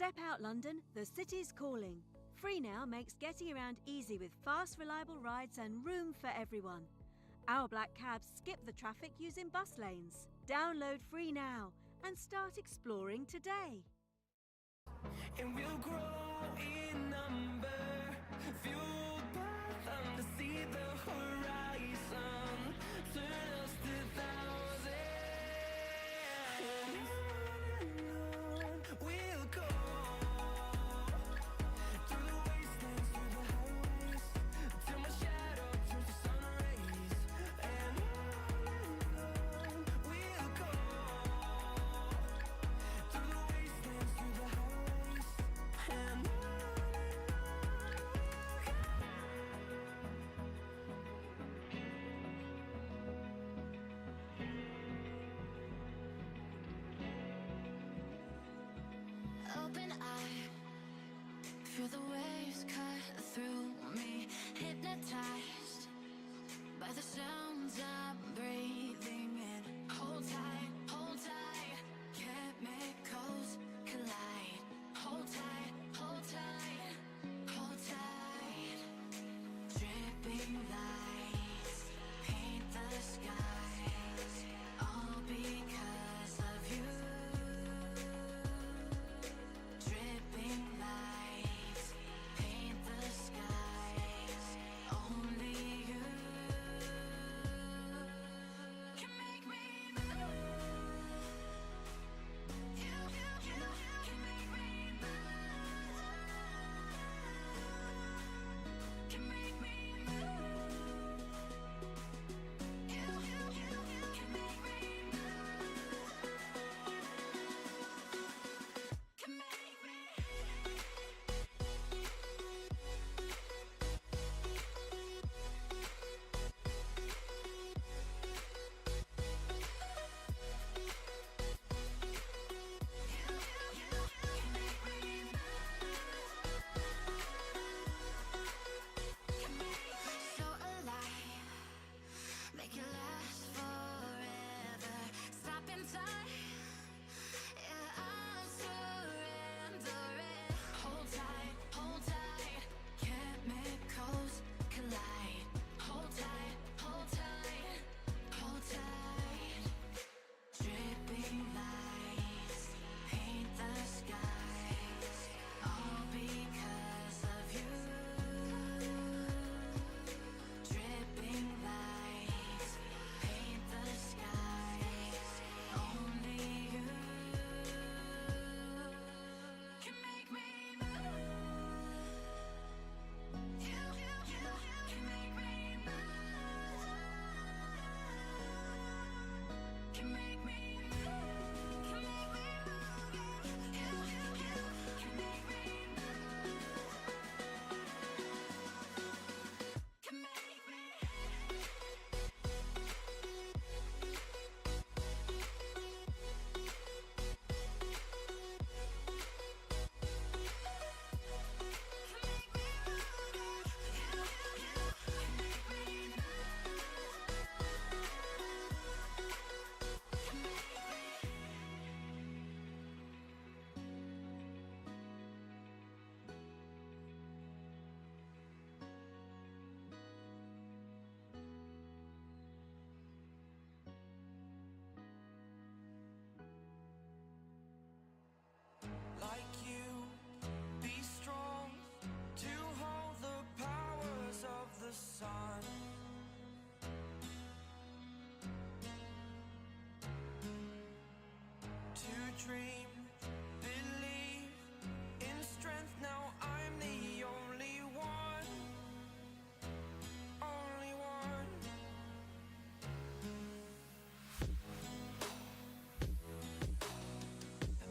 Step out, London, the city's calling. Free Now makes getting around easy with fast, reliable rides and room for everyone. Our black cabs skip the traffic using bus lanes. Download Free Now and start exploring today. And we'll grow in number, fueled by them to see the horizon, turn us to thousands. We'll go through the wastelands, through the highways, till my shadow turns to sun rays. And we'll go through the wastelands, through the highways, and open eye, feel the waves cut through me, hypnotized by the sounds I'm breathing in. Hold tight, chemicals collide. Hold tight, hold tight, hold tight. Dripping lights paint the skies, all because of you. Dripping lights paint the skies, only you can make me move. You can make me move. Can make me move. You can make me move. Can make me. So alive, make it last forever. Stop in time, yeah, I'm surrendering. Hold tight, chemicals collide. Hold tight, hold tight. Dripping lights paint the skies, all because of you. Dripping lights paint the skies, only you can make me move. You can make me move. Can make me move. Can make me move. You can make me move. Can make me. like you, be strong to hold the powers of the sun. To dream, believe in strength. Now I'm the only one, only one.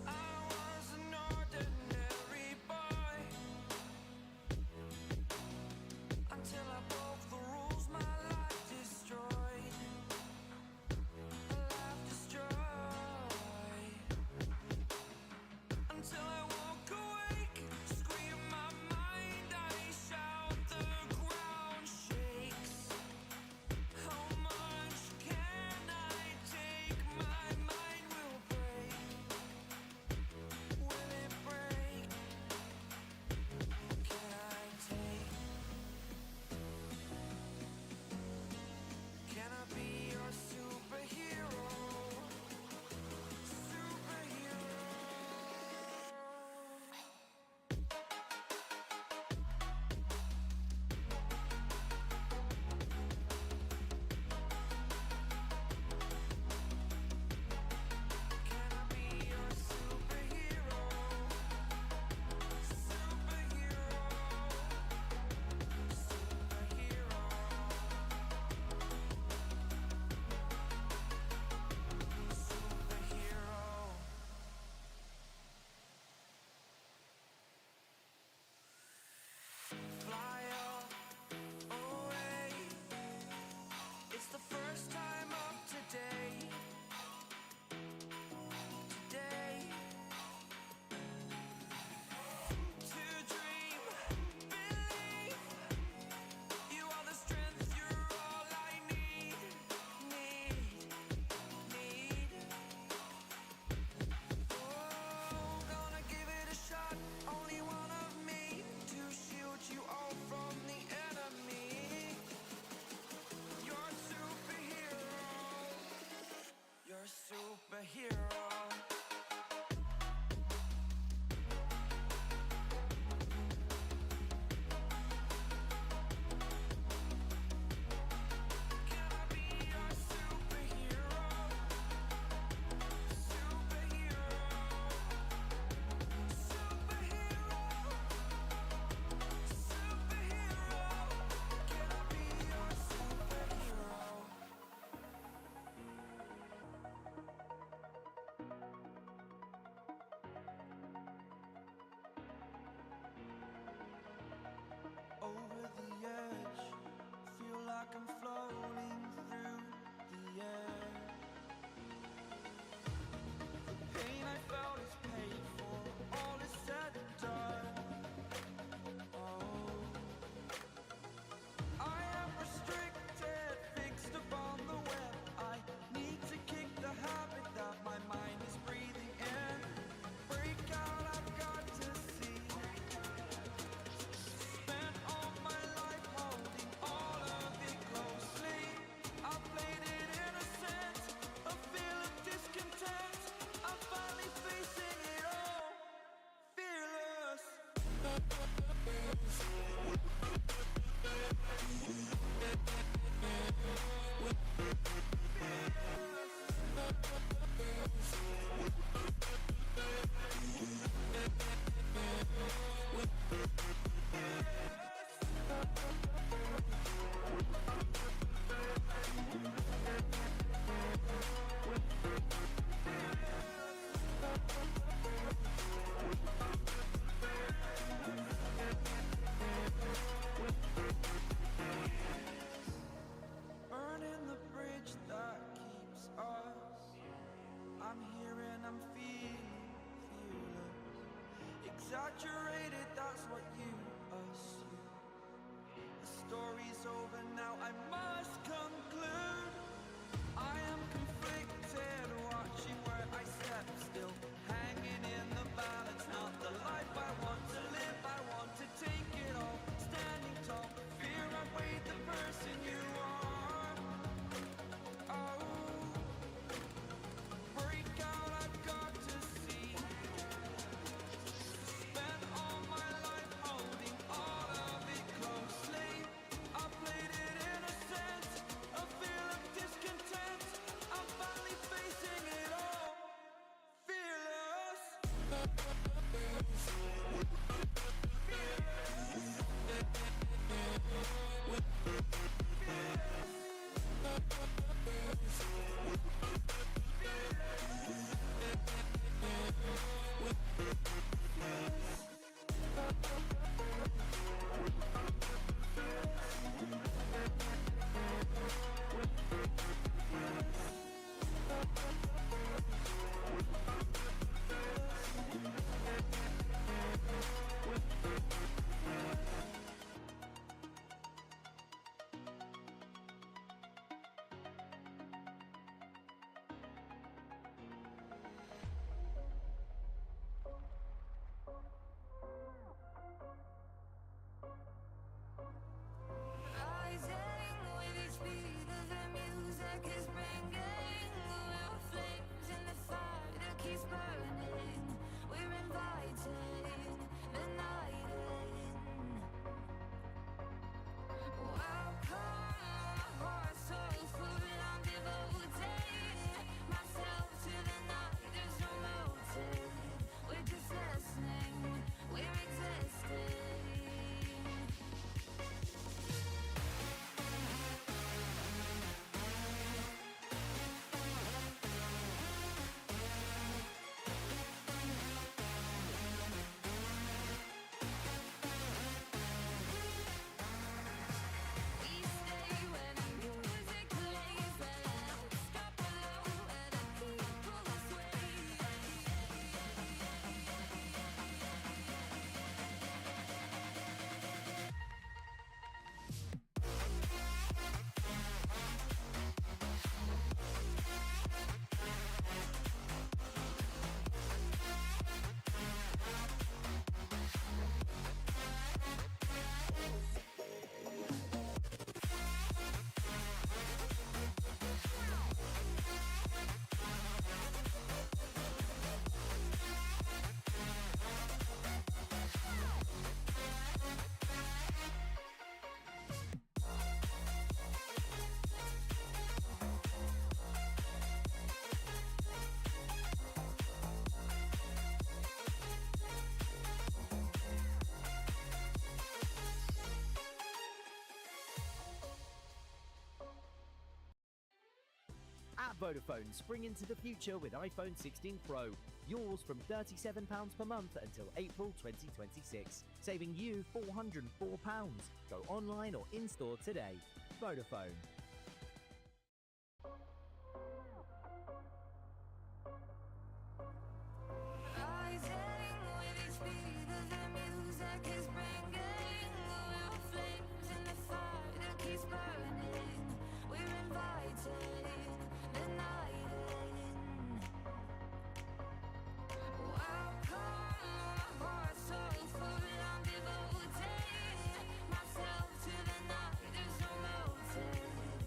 I was an ordinary boy until I broke the rules. My life destroyed. A life destroyed. exaggerated, that's what you assume. The story's over now, I must conclude. I am conflicted, watching where I step still, hanging in the balance, not the life I want to live. I want to take it all, standing tall, fear I weighed the person you are. Oh, break out, I've got to see. Spent all my life holding all of it closely. I played it innocent, a feel of discontent. I'm finally facing it all, fearless. Rising with each beat of the music is bringing. We're flames in the fire that keeps burning. We're inviting the night in. Welcome, my heart, soul, food. I'm devoting myself to the night. There's no motive. We're just listening. We're existing. We stay when the music plays. Let's drop below where the people sway. At Vodafone, spring into the future with iPhone 16 Pro. Yours from £37 per month until April 2026, saving you £404. Go online or in-store today. Vodafone. Rising with each beat of the music is bringing. We're flames in the fire that keeps burning. We're inviting the night in. Welcome, my heart, soul, food. I'm devoting myself to the night. There's no motive.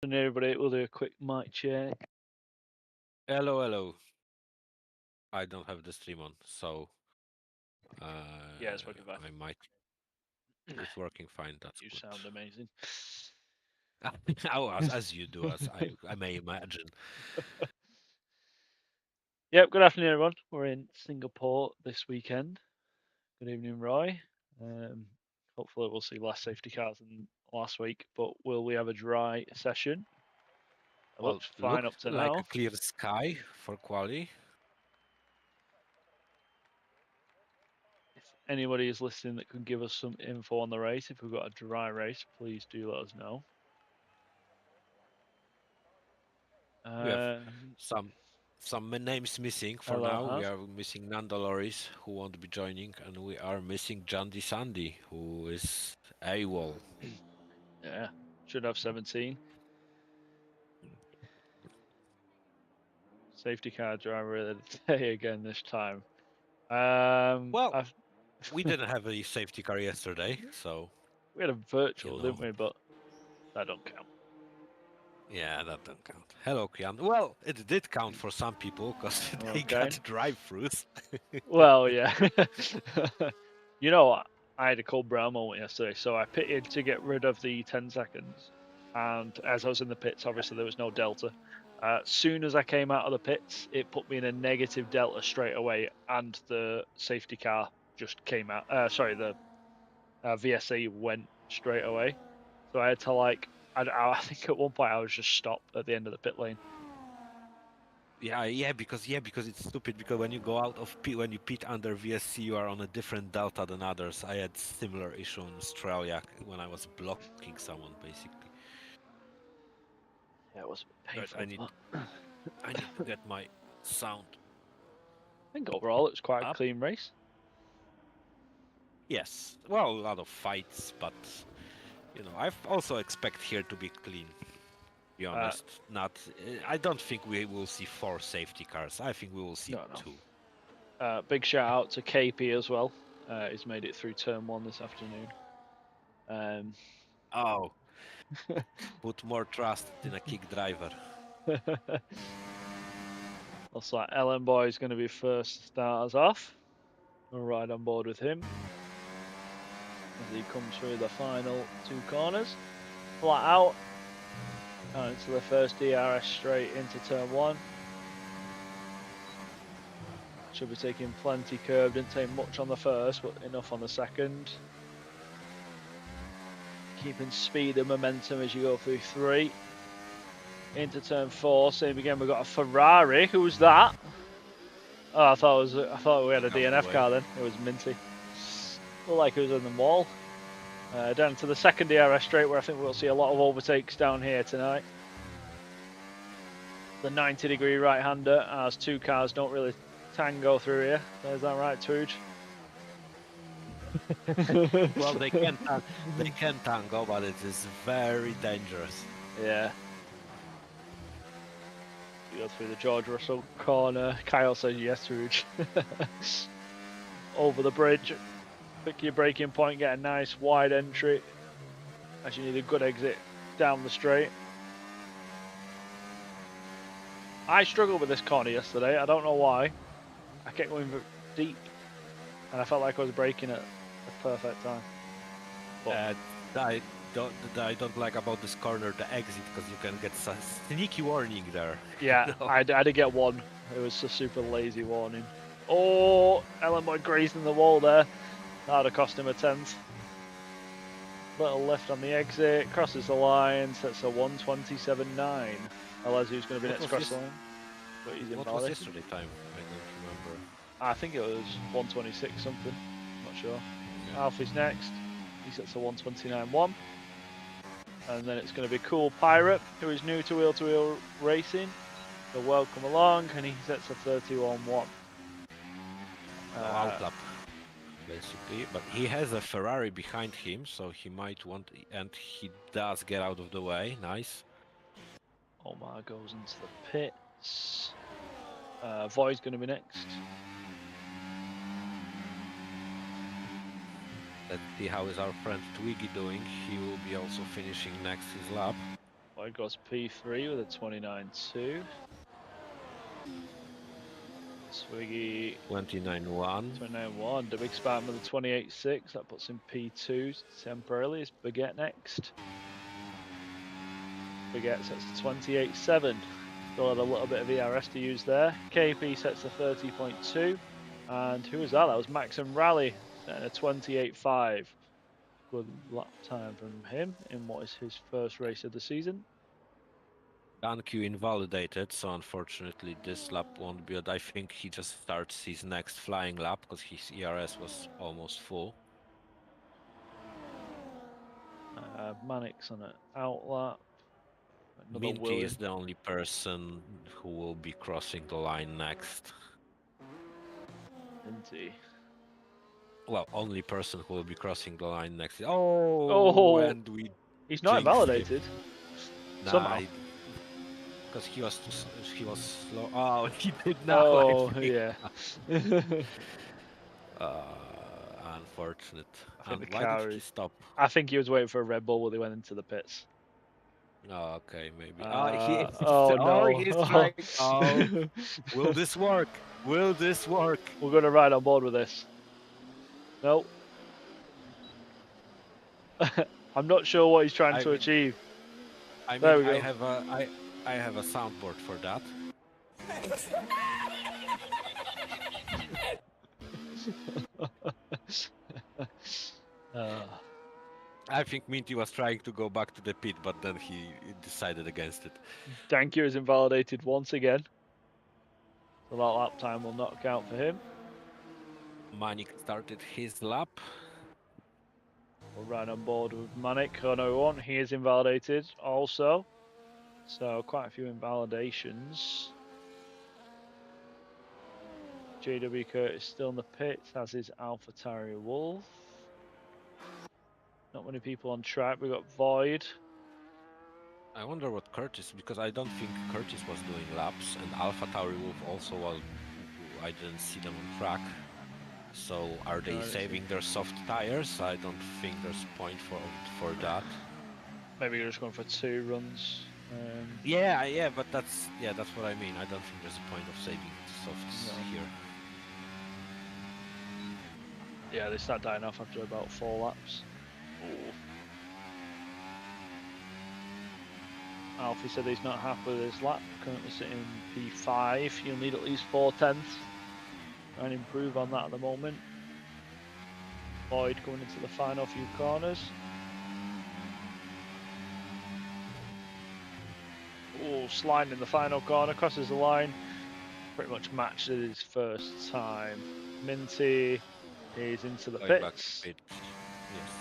afternoon, everybody. We'll do a quick mic check. Hello, hello. I don't have the stream on, so Yeah, it's working fine. I might. It's working fine. That's You good. sound amazing. Oh, as you do, as I may imagine. Yep, good afternoon, everyone. We're in Singapore this weekend. Good evening, Roy. Hopefully, we'll see less safety cars than last week, but will we have a dry session? It Well, looks fine looked up to like now. a clear sky for quali. If anybody is listening that can give us some info on the race, if we've got a dry race, please do let us know. We have some names missing for hello, now. We Haz. are missing Nando Loris, who won't be joining, and we are missing Jandy Sandy, who is AWOL. Yeah, should have 17. Safety car driver of the day again this time. Well, we didn't have a safety car yesterday, so we had a virtual, you know. didn't we? But that don't count. Yeah, that don't count. Hello, Kian. Well, it did count for some people because they got drive-throughs. Well, yeah. You know what? I had a cold brown moment yesterday, so I pitted to get rid of the 10 seconds. And as I was in the pits, obviously there was no delta. Soon as I came out of the pits, it put me in a negative delta straight away, and the safety car just came out. The VSA went straight away. So I had to I think at one point I was just stopped at the end of the pit lane. Yeah, because it's stupid. Because when you go out of when you pit under VSC, you are on a different delta than others. I had similar issue in Australia when I was blocking someone, basically. Yeah, it was painful. I need to get my sound. I think overall it was quite a clean race. Yes, well, a lot of fights, but I also expect here to be clean. To be honest, I don't think we will see 4 safety cars. I think we will see 2. Big shout out to KP as well. He's made it through turn 1 this afternoon. Oh, put more trust in a kick driver. Looks like Ellen Boy is going to be first to start us off. We'll ride on board with him as he comes through the final 2 corners. Flat out. Into the first DRS straight into turn 1. Should be taking plenty curve, didn't take much on the first, but enough on the second. Keeping speed and momentum as you go through 3. Into turn 4, same again, we've got a Ferrari. Who's that? Oh, I thought we had a DNF car then. It was Minty. Looked like it was in the wall. Down to the second DRS straight, where I think we'll see a lot of overtakes down here tonight. The 90-degree right-hander, as 2 cars don't really tango through here. Is that right, Twooge? Well, they can tango, but it is very dangerous. Yeah. You go through the George Russell corner. Kyle says yes, Twooge. Over the bridge. Pick your braking point, get a nice wide entry. As you need a good exit down the straight. I struggled with this corner yesterday. I don't know why. I kept going deep, and I felt like I was braking at the perfect time. I don't like about this corner the exit, because you can get a sneaky warning there. Yeah, I did get one. It was a super lazy warning. Oh, Ellen Boy grazing the wall there. That would have cost him a 10th. Little lift on the exit, crosses the line, sets a 1:27.9. Alezu's going to be next across the line. But he's what was yesterday time? I don't remember. I think it was 1:26 something. I'm not sure. Yeah. Alfie's next. He sets a 1:29.1. And then it's going to be Cool Pirate, who is new to wheel racing. So welcome along, and he sets a 31.1. Outlap, basically. But he has a Ferrari behind him, so he might want, and he does get out of the way. Nice. Omar goes into the pits. Void's going to be next. Let's see how is our friend Twiggy doing. He will be also finishing next his lap. Boyd goes P3 with a 29.2. Swiggy 29-1. 29.1. The big Spartan with a 28.6. That puts him P2 temporarily. It's Baguette next. Baguette sets to 28.7. Still had a little bit of ERS to use there. KP sets to 30.2. And who was that? That was Maxim Rally setting a 28.5. Good lap time from him in what is his first race of the season. Q invalidated, so unfortunately this lap won't be. I think he just starts his next flying lap because his ERS was almost full. Manic's on an out lap. Another Minty William. is the only person who will be crossing the line next. Minty. Well, only person who will be crossing the line next. Oh, Oh, and we. he's not jinxed him. invalidated. Nah, Somehow. because he was slow. Oh, he did not. Oh, yeah. Unfortunate. I think And the why car did he is. stop? I think he was waiting for a Red Bull when they went into the pits. Oh, okay, maybe. Oh no! He's trying. Oh, will this work? Will this work? We're going to ride on board with this. No. I'm not sure what he's trying to achieve. There we go. I have a soundboard for that. I think Minty was trying to go back to the pit, but then he decided against it. Dankyo is invalidated once again. So that lap time will not count for him. Manik started his lap. We'll ride on board with Manik on 01. He is invalidated also. So quite a few invalidations. JW Curtis still in the pits, as is AlphaTauri Wolf. Not many people on track. We've got Void. I wonder what Curtis, because I don't think Curtis was doing laps, and AlphaTauri Wolf also, well, I didn't see them on track. So are they saving their soft tires? I don't think there's a point for that. Maybe you're just going for 2 runs. Yeah, but that's what I mean. I don't think there's a point of saving softs here. Yeah, they start dying off after about 4 laps. Ooh. Alfie said he's not happy with his lap, currently sitting P5. He'll need at least 4/10 and improve on that at the moment. Boyd going into the final few corners. Oh, sliding in the final corner, crosses the line. Pretty much matched his first time. Minty is into the pits. Back to pit. Yes.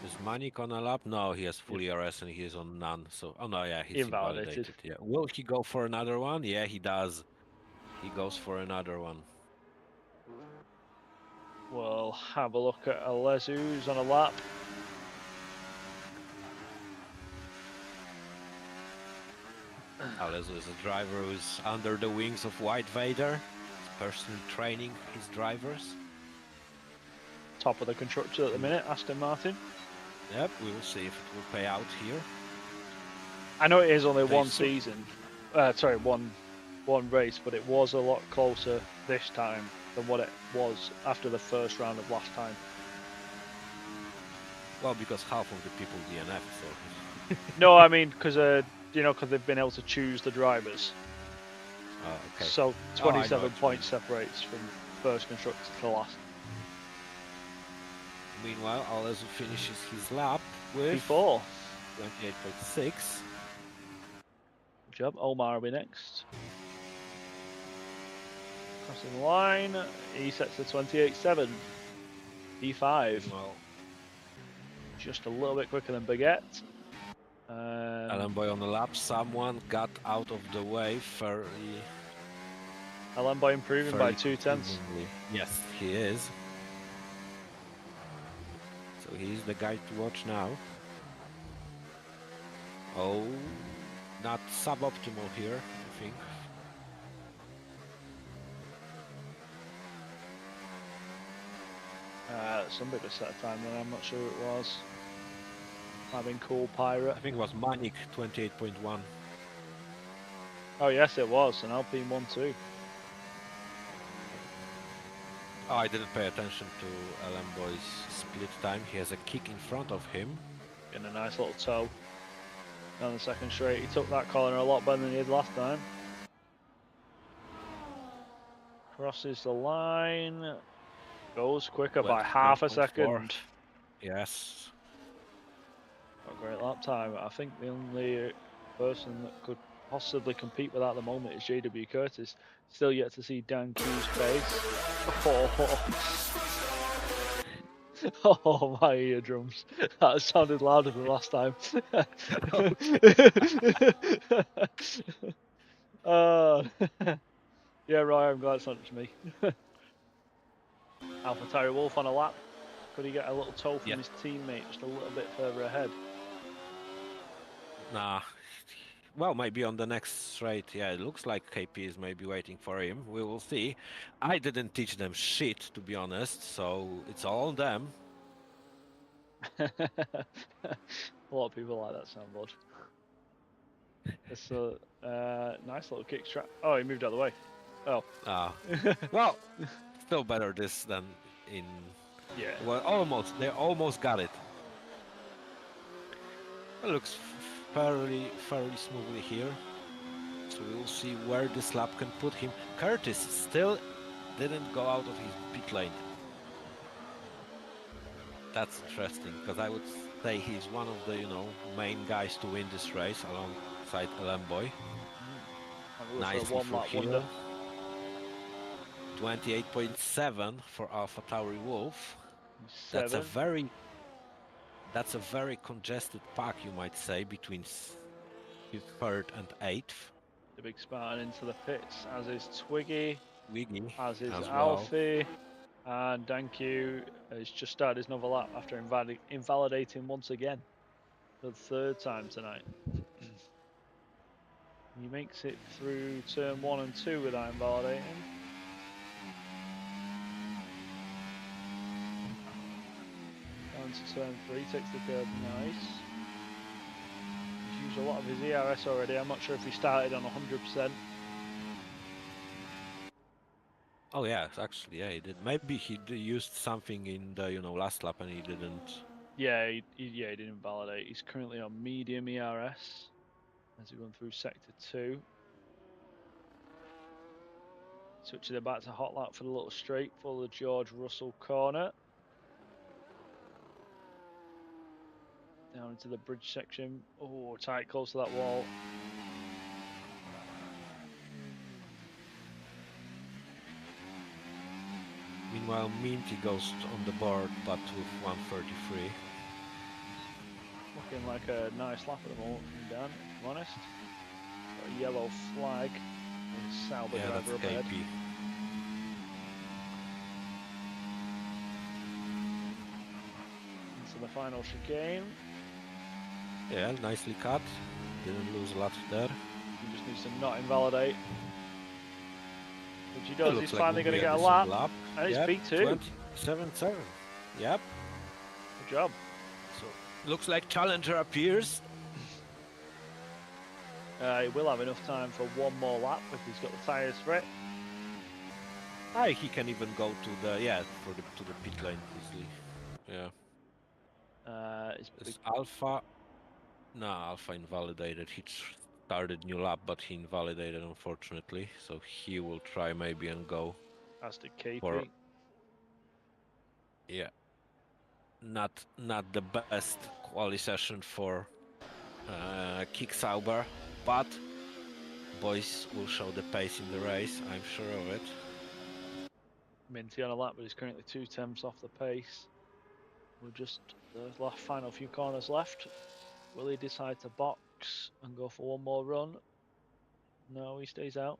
Is Manik on a lap? No, he has full ERS and he is on none. So, oh no, yeah, he's invalidated. Yeah. Will he go for another one? Yeah, he does. He goes for another one. We'll have a look at Alezu, who's on a lap. Alezu is a driver who's under the wings of White Vader. He's personally training his drivers. Top of the constructor at the minute, Aston Martin. Yep, we will see if it will pay out here. I know it is only one season, one race, but it was a lot closer this time than what it was after the first round of last time. Well, because half of the people DNF, so... No, I mean, because because they've been able to choose the drivers. Oh, okay. So 27 points separates from first constructor to last. Meanwhile, Alezu finishes his lap with P4. 28.6. Good job. Omar will be next. Crossing the line. He sets the 28.7. P5. Well, just a little bit quicker than Baguette. Alan Boy on the lap. Someone got out of the way fairly. Alan Boy improving by 2/10. Yes, he is. So he's the guy to watch now. Oh, not suboptimal here, I think. Somebody just set a time there, I'm not sure who it was. Having cool pirate. I think it was Manik 28.1. Oh yes, it was an Alpine 1-2. Oh, I didn't pay attention to Alan Boy's split time. He has a kick in front of him. Getting a nice little toe. On the second straight, he took that corner a lot better than he did last time. Crosses the line. Goes quicker by half a second. Yes. Got a great lap time. I think the only person that could possibly compete with that at the moment is JW Curtis. Still yet to see Dan Q's pace. Oh, my eardrums. That sounded louder than last time. Yeah, right, I'm glad it's not just me. Alpha Terry Wolf on a lap. Could he get a little toe from his teammate just a little bit further ahead? Nah. Well, maybe on the next straight. Yeah, it looks like KP is maybe waiting for him. We will see. I didn't teach them shit, to be honest, so it's all on them. A lot of people like that soundboard. It's a nice little kick strap. Oh, he moved out of the way. Oh. Well, still better this than in. Yeah. Well, almost. They almost got it. It looks fairly smoothly here. So we'll see where this lap can put him. Curtis still didn't go out of his pit lane. That's interesting, because I would say he's one of the, main guys to win this race alongside Boy. Nicely for here. 28.7 for Alpha Tauri Wolf. That's a very congested pack, you might say, between 3rd and 8th. The big Spartan into the pits, as is Twiggy, as is as Alfie, and Danku has just started his another lap after invalidating once again for the 3rd time tonight. He makes it through turn 1 and 2 without invalidating. Down to turn 3, takes the curb, nice. He's used a lot of his ERS already. I'm not sure if he started on 100%. Oh yeah, actually, yeah, he did. Maybe he used something in the last lap and he didn't. Yeah, he didn't invalidate. He's currently on medium ERS as he went through sector 2. Switching it back to hot lap for the little straight for the George Russell corner. Down into the bridge section. Oh, tight, close to that wall. Meanwhile, Minty goes on the board, but with 133. Looking like a nice lap at the moment from Dan, if I'm honest. Got a yellow flag and Sauber driver up ahead. Into the final chicane. Yeah, nicely cut. Didn't lose a lot there. He just needs to not invalidate. Which he does. He's like finally going to get a lap. And it's P2. 27.7. Yep. Good job. So looks like Challenger appears. He will have enough time for one more lap if he's got the tyres for it. He can even go to the to the pit lane easily. Yeah. Is Alpha? No, Alpha invalidated. He started new lap, but he invalidated unfortunately. So he will try maybe and go. As did KP. Yeah. Not the best quali session for Kick Sauber, but boys will show the pace in the race. I'm sure of it. Minty on a lap, but he's currently 2/10 off the pace. We're just the last final few corners left. Will he decide to box and go for one more run? No, he stays out.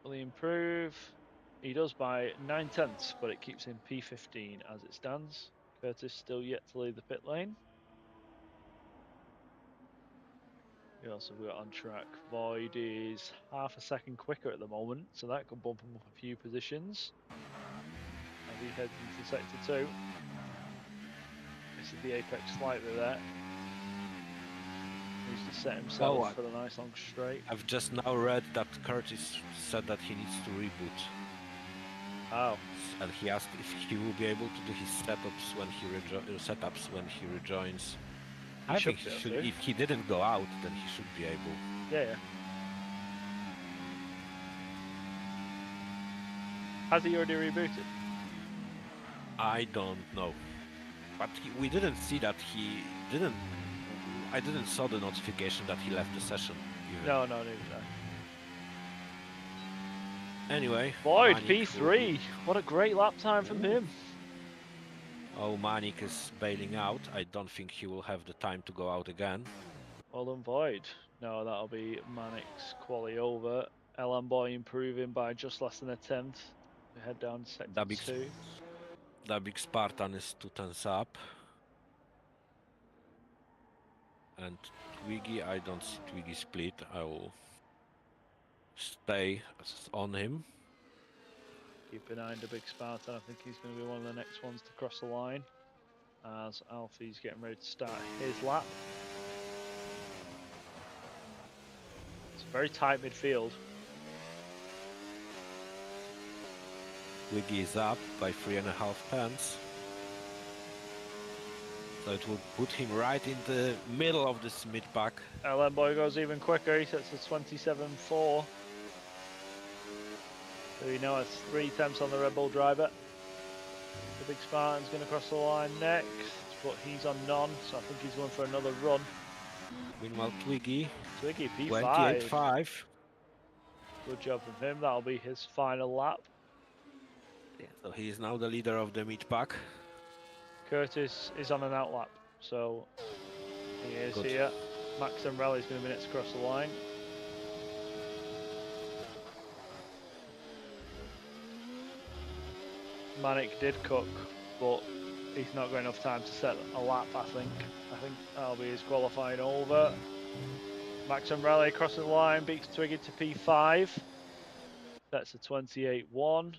Will he improve? He does by 9/10, but it keeps him P15 as it stands. Curtis still yet to leave the pit lane. We also got on track. Void is half a second quicker at the moment, so that could bump him up a few positions as he heads into sector 2. elevated the apex slightly there. Needs to set himself for the nice long straight. I've just now read that Curtis said that he needs to reboot. Oh. And he asked if he will be able to do his setups when he rejoins. I think he should. If he didn't go out, then he should be able. Yeah. Has he already rebooted? I don't know, but we didn't see that he didn't. I didn't saw the notification that he left the session. Even. No, neither did I. Anyway, Boyd P3. What a great lap time from him. Oh, Manik is bailing out. I don't think he will have the time to go out again. Well done, Void. No, that'll be Manik's quali over. LM Boy improving by just less than a tenth. We head down to sector 2. The big Spartan is 2 tenths up. And Twiggy, I don't see Twiggy split. I will stay on him. Keep an eye on the big Spartan. I think he's going to be one of the next ones to cross the line. As Alfie's getting ready to start his lap. It's a very tight midfield. Twiggy is up by 3.5 tenths. So it will put him right in the middle of this mid-pack. LM Boy goes even quicker. He sets a 27.4. So he now has 3 tenths on the Red Bull driver. The big Spartan's going to cross the line next, but he's on none, so I think he's going for another run. Meanwhile, Twiggy P5. 28.5. Good job from him. That'll be his final lap. Yeah, so he is now the leader of the mid-pack. Curtis is on an outlap, so he is here. Max and Rally's going to be next across the line. Manik did cook, but he's not got enough time to set a lap, I think. I think that'll be his qualifying over. Max and Rally crossing the line, beats Twiggy to P5. That's a 28.1.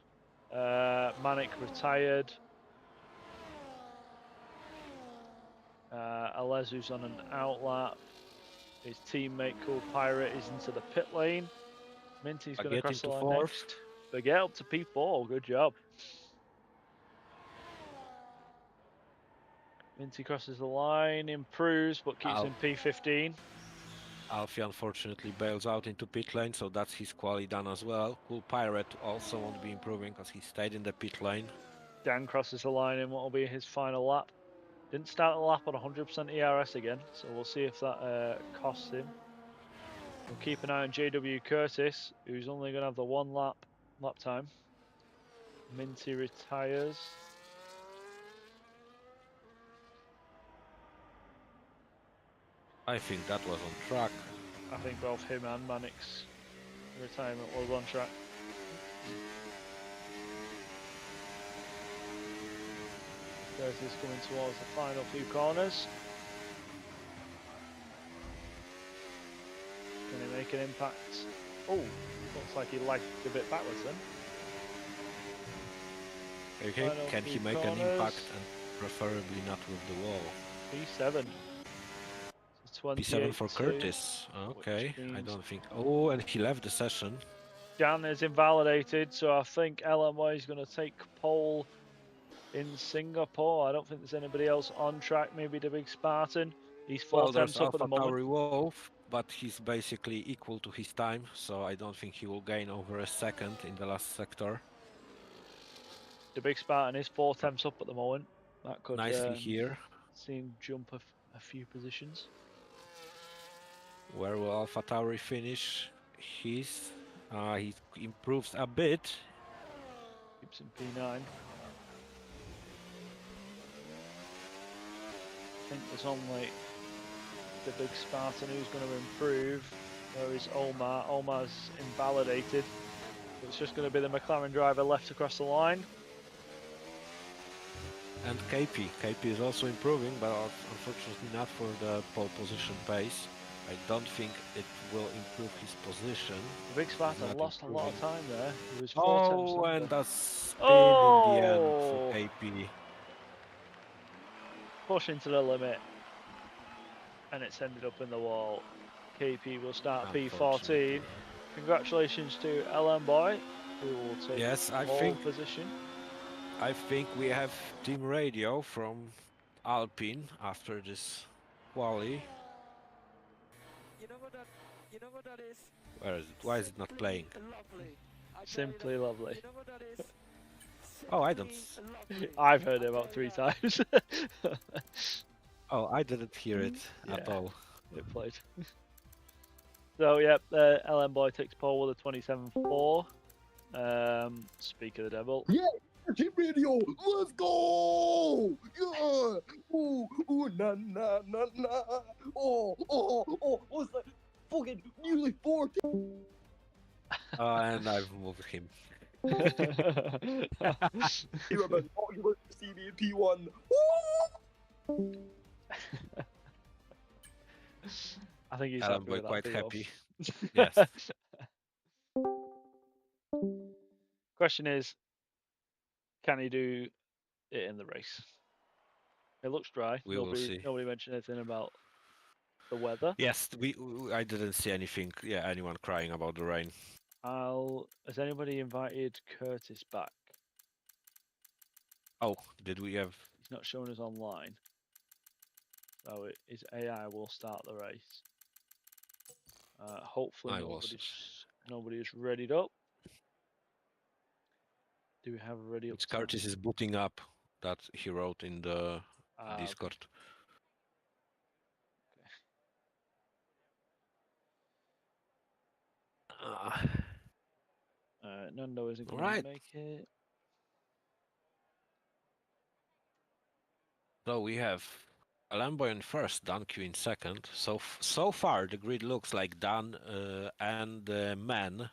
Manik retired. Alezu's on an outlap. His teammate Cool Pirate is into the pit lane. Minty's going to cross the line next. But get up to P4, good job. Minty crosses the line, improves, but keeps in P15. Alfie unfortunately bails out into pit lane, so that's his quali done as well. Cool Pirate also won't be improving because he stayed in the pit lane. Dan crosses the line in what will be his final lap. Didn't start the lap on 100% ERS again, so we'll see if that costs him. We'll keep an eye on JW Curtis, who's only going to have the 1 lap time. Minty retires. I think that was on track. I think both him and Manik's retirement was on track. Curtis coming towards the final few corners. Can he make an impact? Oh, looks like he lagged a bit backwards then. Okay, can he make an impact and preferably not with the wall? P7. P7 for Curtis. Okay, I don't think. Oh, and he left the session. Jan is invalidated, so I think LMY is going to take pole in Singapore. I don't think there's anybody else on track. Maybe the big Spartan. He's 4 tenths up at the moment. Wolf, but he's basically equal to his time, so I don't think he will gain over a second in the last sector. The big Spartan is 4 tenths up at the moment. That could nicely here. See him jump a few positions. Where will AlphaTauri finish? He improves a bit. Keeps in P9. I think there's only the big Spartan who's going to improve. There is Omar. Omar's invalidated. It's just going to be the McLaren driver left across the line. And KP. KP is also improving, but unfortunately not for the pole position pace. I don't think it will improve his position. The big Spartan lost a lot of time there. He was 4 tenths and that's in the end for KP. pushing to the limit, and it's ended up in the wall. KP will start P14. Unfortunately. Congratulations to LM Boy, who will take Yes, I pole position. think we have team radio from Alpine after this quali. You know what that is? Where is it? Why is it not playing? Lovely. Simply lovely. You know what that is? Oh, I don't. Lovely. I've heard it about 3 times. Oh, I didn't hear it at Yeah. all. It played. So, yep, LM Boy takes pole with a 27.4. Speak of the devil. Yeah, team radio, let's go! Yeah! Ooh, ooh, na na na na. Oh, what's that? Fucking nearly 40. And I've moved him. You remember talking about see me in P1. I think he's Alan happy Boy with that quite P1. happy. Yes. Question is, can he do it in the race? It looks dry. We will see. Nobody mentioned anything about the weather. Yes, I didn't see anything. Yeah, anyone crying about the rain. Has anybody invited Curtis back? Oh, did we have? He's not showing us online. So his AI will start the race. Hopefully nobody is readied up. Do we have a ready up? It's Curtis is booting up that he wrote in the Discord. Nando isn't going to make it. So we have Alamboy in first, Dan Q in second. So far the grid looks like Dan and Man,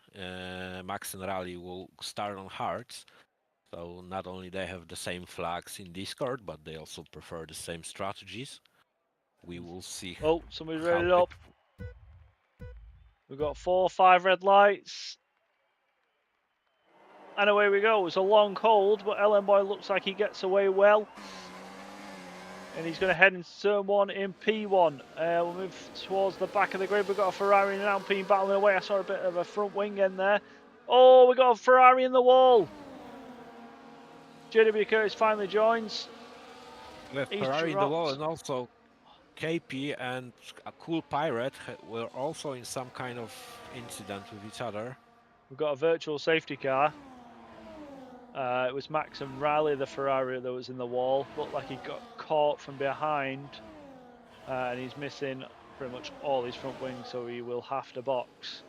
Max and Rally will start on hards. So not only they have the same flags in Discord, but they also prefer the same strategies. We will see. Oh, somebody's ready it up. We've got 4 or 5 red lights. And away we go. It's a long hold, but LM Boy looks like he gets away well. And he's going to head into turn 1 in P1. We'll move towards the back of the grid. We've got a Ferrari and an Alpine battling away. I saw a bit of a front wing in there. Oh, we got a Ferrari in the wall. JW Curtis finally joins. We have Ferrari in the wall, and also KP and a Cool Pirate were also in some kind of incident with each other. We've got a virtual safety car. It was Max and Riley, the Ferrari that was in the wall. Looked like he got caught from behind, and he's missing pretty much all his front wings, so he will have to box.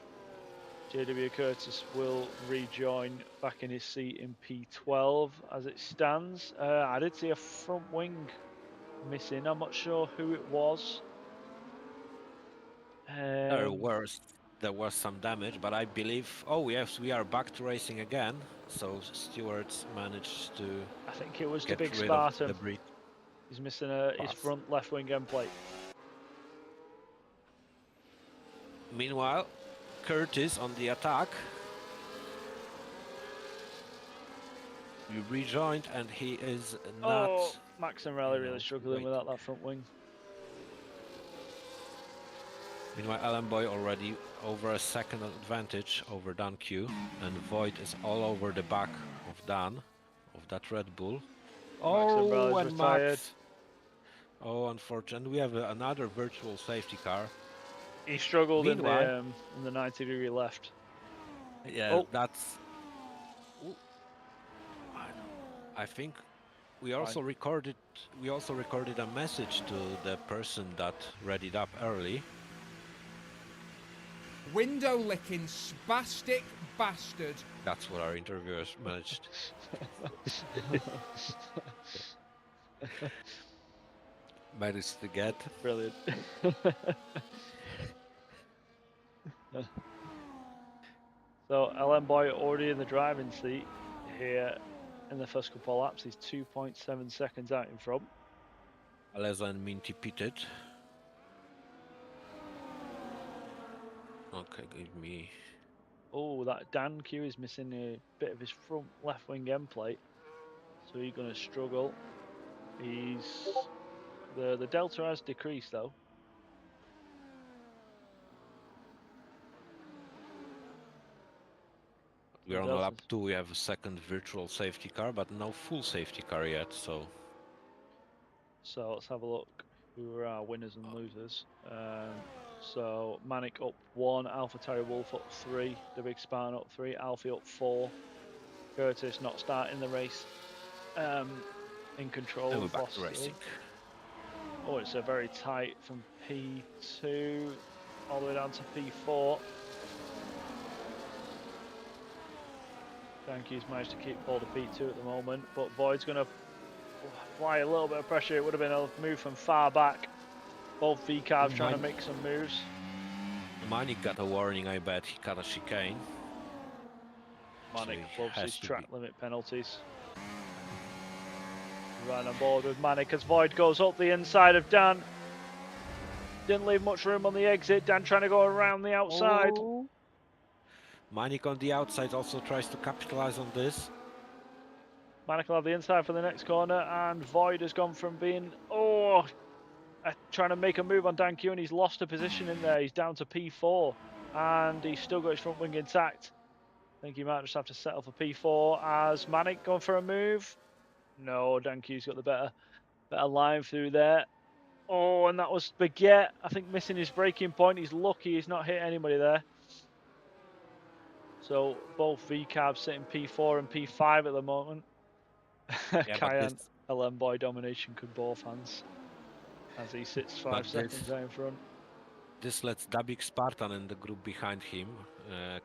JW Curtis will rejoin back in his seat in P12 as it stands. I did see a front wing missing. I'm not sure who it was. There was some damage, but I believe. Oh yes, we are back to racing again. So Stewart's managed to. I think it was the get big rid Spartan. Of debris. He's missing his front left wing end plate. Meanwhile, Curtis on the attack. We rejoined, and he is not. Oh, Max and Rally really struggling without that front wing. Meanwhile, Alan Boy already over a second advantage over Dan Q, and Void is all over the back of Dan, of that Red Bull. Oh, and Max. Oh, unfortunately, we have another virtual safety car. He struggled in the 90-degree left. Yeah, that's. I think we also recorded. We also recorded a message to the person that read it up early. Window licking spastic bastard. That's what our interviewers managed. Managed to get. Brilliant. So LM Boy already in the driving seat here in the first couple of laps. He's 2.7 seconds out in front. Aleza and Minty pitted. Okay, give me. Oh, that Dan Q is missing a bit of his front left wing end plate, so he's going to struggle. He's The delta has decreased though. We're on Delta's- lap 2, we have a second virtual safety car, but no full safety car yet, so... So let's have a look who are our winners and losers. So Manic up 1, Alpha Terry Wolf up 3, the Big Spartan up 3, Alfie up 4, Curtis not starting the race. In control And we're of back lost to racing. Oh, it's a very tight from P2 all the way down to P4. Danky's managed to keep hold of P2 at the moment, but Void's going to apply a little bit of pressure. It would have been a move from far back. Both V-carbs trying to make some moves. Manik got a warning, I bet. He got a chicane. Manic So loves his track limit penalties. Right on board with Manic as Void goes up the inside of Dan. Didn't leave much room on the exit. Dan trying to go around the outside. Oh. Manik on the outside also tries to capitalize on this. Manic will have the inside for the next corner, and Void has gone from being trying to make a move on Dan Q, and he's lost a position in there. He's down to P4, and he's still got his front wing intact. I think he might just have to settle for P4 as Manic going for a move. No, Dan Q's got the better line through there. Oh, and that was Baguette. I think missing his braking point. He's lucky he's not hit anybody there. So both V-cabs sitting P4 and P5 at the moment. Yeah, Cayenne LM Boy domination could both hands as he sits 5 seconds out in front. This lets Dabik Spartan and the group behind him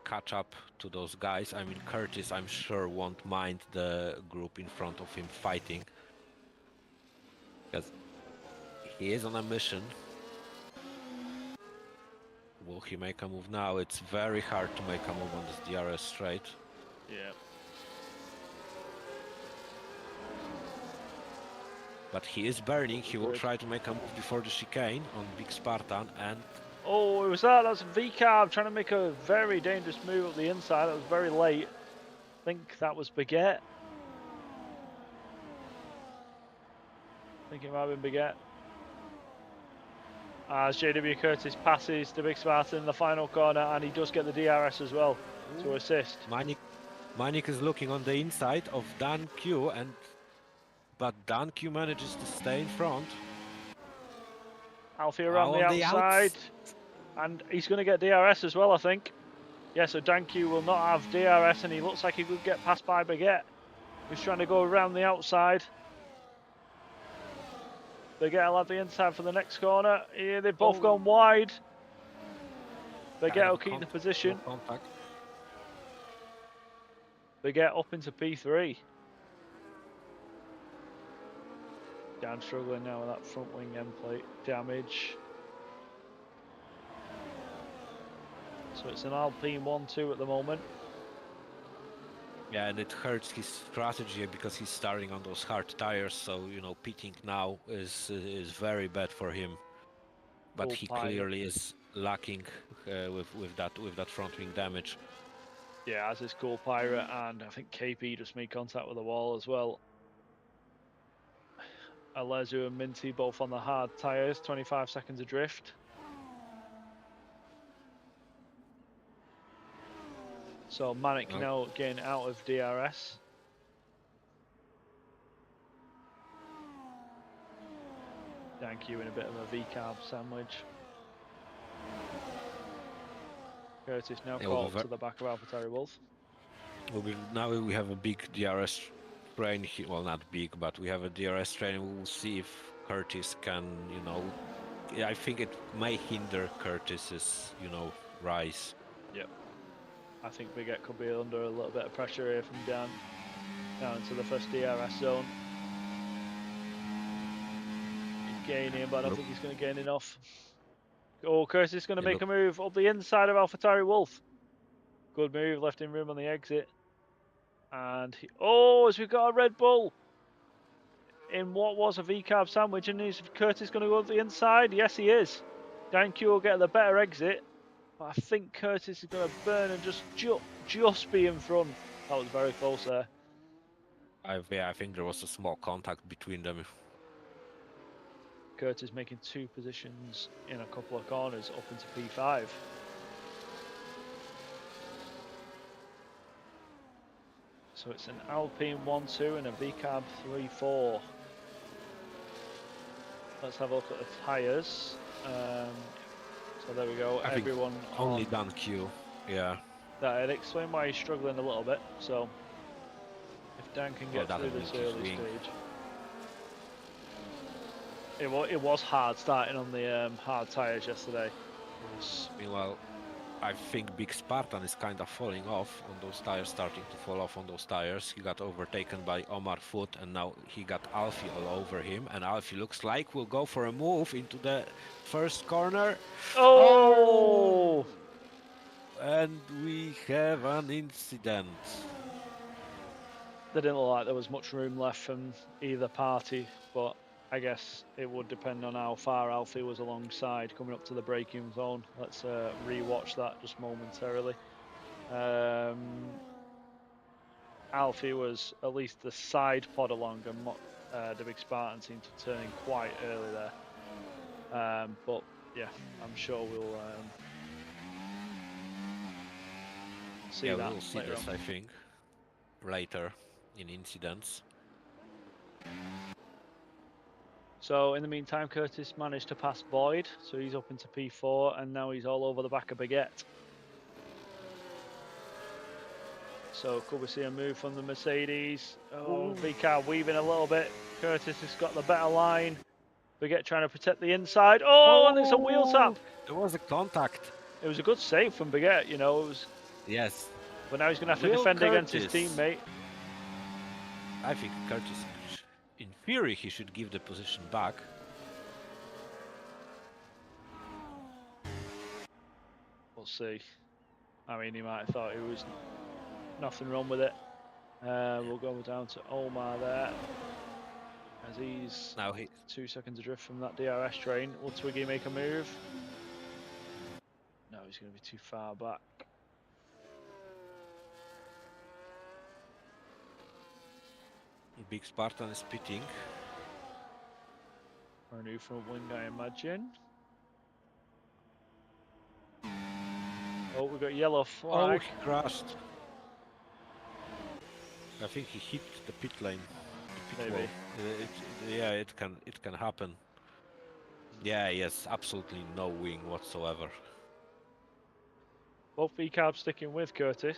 catch up to those guys. I mean, Curtis, I'm sure, won't mind the group in front of him fighting. Because he is on a mission. Will he make a move now? It's very hard to make a move on this DRS straight. Yeah. But he is burning. He will try to make a move before the chicane on Big Spartan, and oh, it was that. That's V-Carb trying to make a very dangerous move up the inside. That was very late. I think that was Baguette. I think it might have been Baguette. As JW Curtis passes the Big Spartan in the final corner, and he does get the DRS as well to assist. Manik is looking on the inside of Dan Q, but Dan Q manages to stay in front. Alfie around the outside. And he's going to get DRS as well, I think. Yeah, so Dan Q will not have DRS, and he looks like he could get passed by Baguette, who's trying to go around the outside. Baguette will have the inside for the next corner. Yeah, they've both gone wide. Baguette will keep the position. Baguette up into P3. Dan struggling now with that front wing end plate damage. So it's an Alpine 1-2 at the moment. Yeah, and it hurts his strategy because he's starting on those hard tires. So pitting now is very bad for him. But he clearly is lacking with that front wing damage. Yeah, as is Cool Pirate, and I think KP just made contact with the wall as well. Alezu and Minty both on the hard tires, 25 seconds adrift. So Manic now getting out of DRS. Thank you in a bit of a V-carb sandwich. Curtis now caught up to the back of AlphaTauri Wolf. Now we have a big DRS train here. Well, not big, but we have a DRS train. We'll see if Curtis can, I think it may hinder Curtis's, rise. Yep. I think Baguette could be under a little bit of pressure here from down into the first DRS zone. He's gaining, but I don't think he's going to gain enough. Oh, Curtis is going to make a move up the inside of AlphaTauri Wolf. Good move, left him room on the exit. And as we've got a Red Bull in what was a V-carb sandwich, and is Curtis going to go up the inside? Yes, he is. Dan Q will get the better exit. But I think Curtis is going to burn and just be in front. That was very close there. I think there was a small contact between them. Curtis making 2 positions in a couple of corners up into P5. So it's an Alpine 1-2 and a VCAB 3-4. Let's have a look at the tyres. So there we go. I think Everyone only on done Q. Yeah. that. It explained why he's struggling a little bit. So if Dan can get through this early stage. It was hard starting on the hard tyres yesterday. Meanwhile, I think Big Spartan is kind of falling off on those tires, starting to fall off on those tires. He got overtaken by Omar Foot, and now he got Alfie all over him. And Alfie looks like will go for a move into the first corner. Oh! And we have an incident. They didn't look like there was much room left from either party, but I guess it would depend on how far Alfie was alongside coming up to the braking zone. Let's re-watch that just momentarily. Alfie was at least the side pod along, and the Big Spartan seemed to turn in quite early there. But yeah, I'm sure we'll see that we'll see this, I think, later in incidents. So in the meantime, Curtis managed to pass Boyd, so he's up into P4, and now he's all over the back of Baguette. So could we see a move from the Mercedes? Oh, VCAR weaving a little bit. Curtis has got the better line. Baguette trying to protect the inside. Oh, and it's a wheel tap. There was a contact. It was a good save from Baguette, you know. It was. Yes. But now he's going to have to defend against his teammate. I think Curtis, in theory, he should give the position back. We'll see. I mean, he might have thought it was nothing wrong with it. We'll go down to Omar there. As he's now 2 seconds adrift from that DRS train. Will Twiggy make a move? No, he's going to be too far back. Big Spartan is pitting. For a new front wing, I imagine. Oh, we've got yellow flag. Oh, he crashed. I think he hit the pit lane. The pit Maybe. Yeah, it can happen. Yeah, yes, absolutely no wing whatsoever. Both VCAB sticking with Curtis.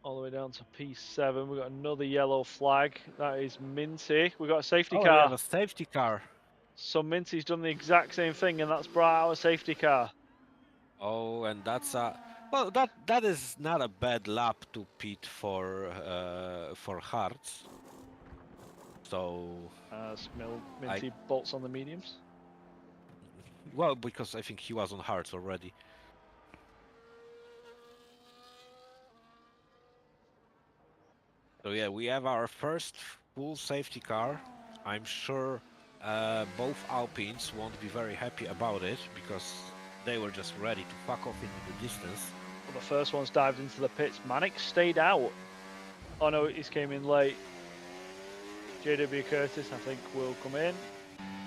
All the way down to P7. We've got another yellow flag. That is Minty. We've got a safety car. We have a safety car. So Minty's done the exact same thing, and that's brought out a safety car. Oh, and that's a well. That is not a bad lap to pit for Hearts. So as Minty bolts on the mediums. Well, because I think he was on Hearts already. So yeah, we have our first full safety car. I'm sure both Alpines won't be very happy about it because they were just ready to fuck off into the distance. Well, the first one's dived into the pits. Manic stayed out. Oh no, he's came in late. JW Curtis, I think, will come in.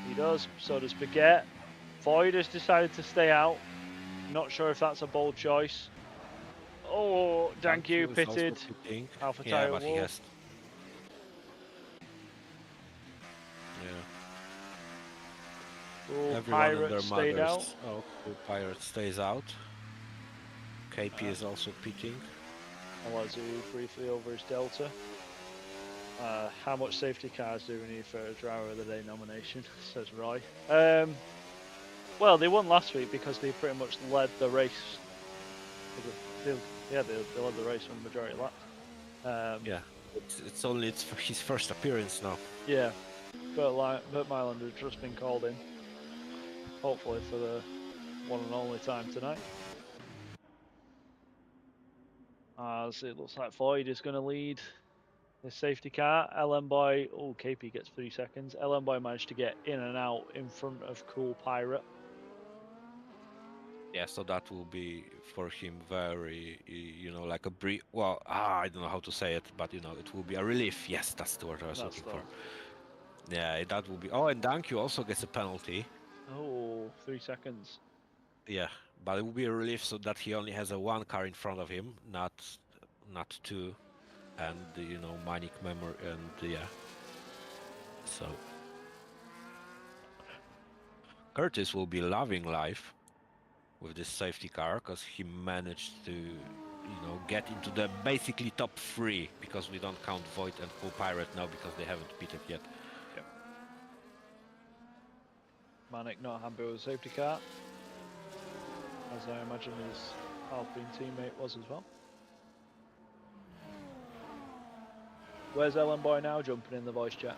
He does. So does Baguette. Void has decided to stay out. Not sure if that's a bold choice. Oh, thank you, pitted. Alpha yeah, Tyre but he has. Yeah. Oh, Everyone Pirate and their stayed mothers. out. Oh, cool. Pirate stays out. KP is also pitting. Alazu briefly over his Delta. How much safety cars do we need for a Driver of the Day nomination, says Roy. Well, they won last week because they pretty much led the race. They led the race on the majority lap. Yeah, it's only his first appearance now. Yeah, Bert Myland has just been called in. Hopefully for the one and only time tonight. As it looks like Void is going to lead the safety car. LM Boy, oh, KP gets 3 seconds. LM Boy managed to get in and out in front of Cool Pirate. Yeah, so that will be for him very, like a brief. Well, I don't know how to say it, but it will be a relief. Yes, that's the word I was looking for. Yeah, that will be. Oh, and Dankyu also gets a penalty. Oh, 3 seconds. Yeah, but it will be a relief so that he only has a one car in front of him, not two, and Manik memory and yeah. So Curtis will be loving life with this safety car because he managed to, get into the basically top three because we don't count Void and Cool Pirate now because they haven't pitted yet. Yep. Manik not happy with the safety car, as I imagine his Alpine teammate was as well. Where's Ellen Boy now jumping in the voice chat?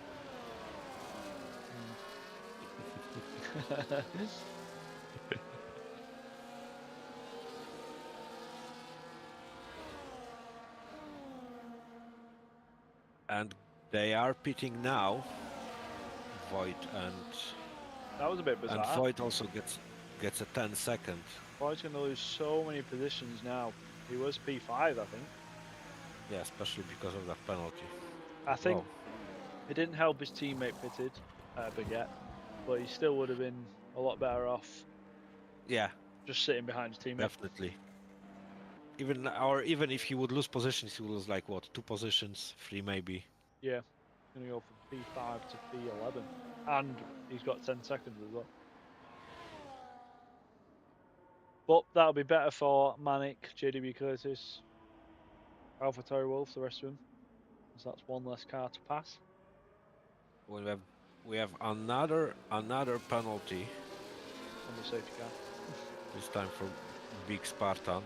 And they are pitting now. Void and That was a bit bizarre. And Void also gets a 10-second. Void's going to lose so many positions now. He was P5, I think. Yeah, especially because of that penalty. I think it didn't help his teammate pitted, Baguette, but he still would have been a lot better off. Yeah, just sitting behind his teammate. Definitely. Even if he would lose positions, he would lose like what, 2 positions, 3 maybe. Yeah, going to go from P5 to P11, and he's got 10 seconds as well. But that'll be better for Manik, JDB Curtis, Alpha Terry Wolf, the rest of them, because that's one less car to pass. We have another penalty On the safety car. this time for Big Spartan.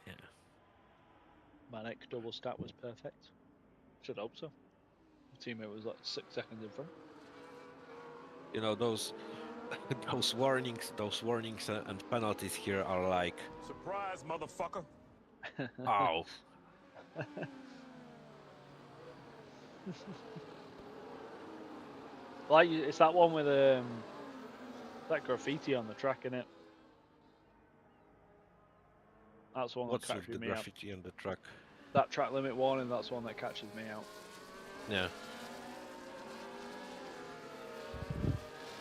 Yeah. Manik double stat was perfect. Should hope so. The teammate was like 6 seconds in front. You know, those warnings and penalties here are like, surprise, motherfucker. Ow. Like, it's that one with that graffiti on the track, innit? That's the one What's that with catches the me graffiti on the track? That track limit warning, that's the one that catches me out. Yeah.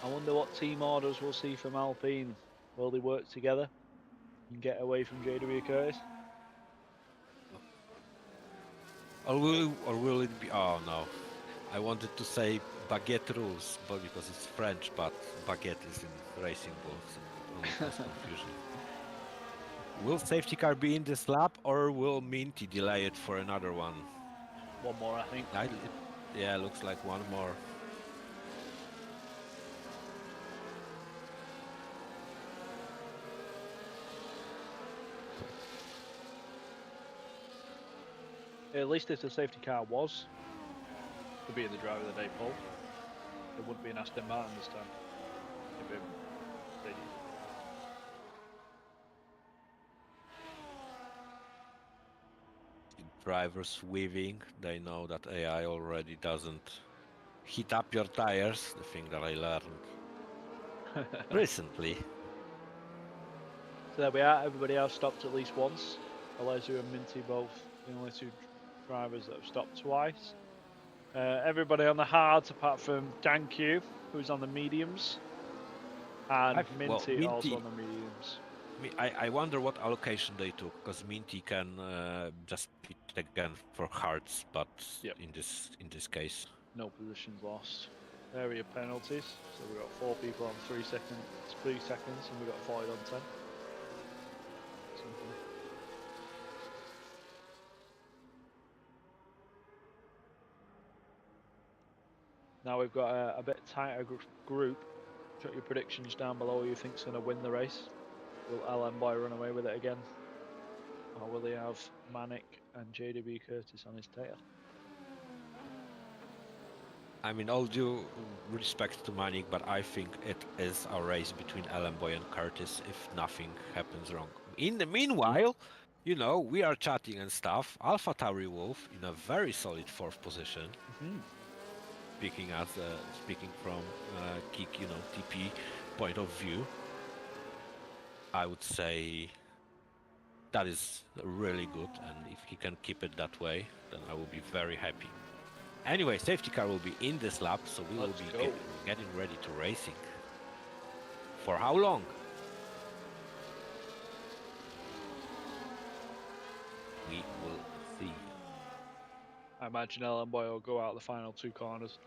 I wonder what team orders we'll see from Alpine. Will they work together and get away from JW Curtis? Or will it be? Oh no, I wanted to say baguette rules, but because it's French, but baguette is in racing books, and only cause confusion. Will safety car be in this lap, or will Minty delay it for another one? One more, I think. Yeah, looks like one more. At least if the safety car was to be in the driver of the day poll, it wouldn't be an Aston Martin this time. It'd be a Mercedes. Drivers weaving, they know that AI already doesn't heat up your tires, the thing that I learned recently. So there we are, everybody else stopped at least once. Alezu and Minty both the only 2 drivers that have stopped twice. Everybody on the hards apart from Dankyu, who's on the mediums, and Minty also on the mediums. I wonder what allocation they took, because Minty can just pit again for hards, but in this case, no positions lost. Area penalties. So we've got 4 people on 3 seconds, and we've got Void on 10. Simple. Now we've got a bit tighter group. Drop your predictions down below. Who you think's going to win the race? Will LM Boy run away with it again? Or will he have Manik and JDB Curtis on his tail? I mean, all due respect to Manik, but I think it is a race between LM Boy and Curtis if nothing happens wrong. In the meanwhile, we are chatting and stuff. Alpha Tauri Wolf in a very solid 4th position. Speaking from Kick, TP point of view, I would say that is really good, and if he can keep it that way, then I will be very happy. Anyway, safety car will be in this lap, so we will Let's be go. getting ready to racing. For how long? We will see. I imagine Ellen Boy will go out the final 2 corners.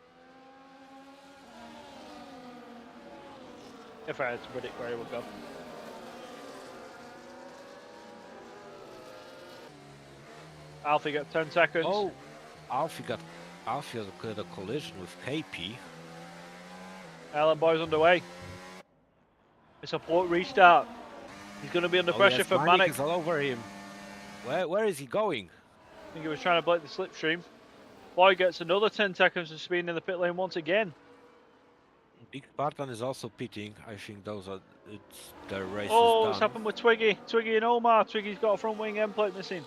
If I had to predict where he would go. Alfie got 10 seconds. Oh, Alfie got a collision with KP. Ellen Boy's underway. It's a port restart. He's going to be under pressure Yes, from Manic Manic. is all over him. Where is he going? I think he was trying to break the slipstream. Boy gets another 10 seconds of speed in the pit lane once again. Big Spartan is also pitting. I think their race Oh, is it's done. happened with Twiggy. Twiggy and Omar. Twiggy's got a front wing end plate missing.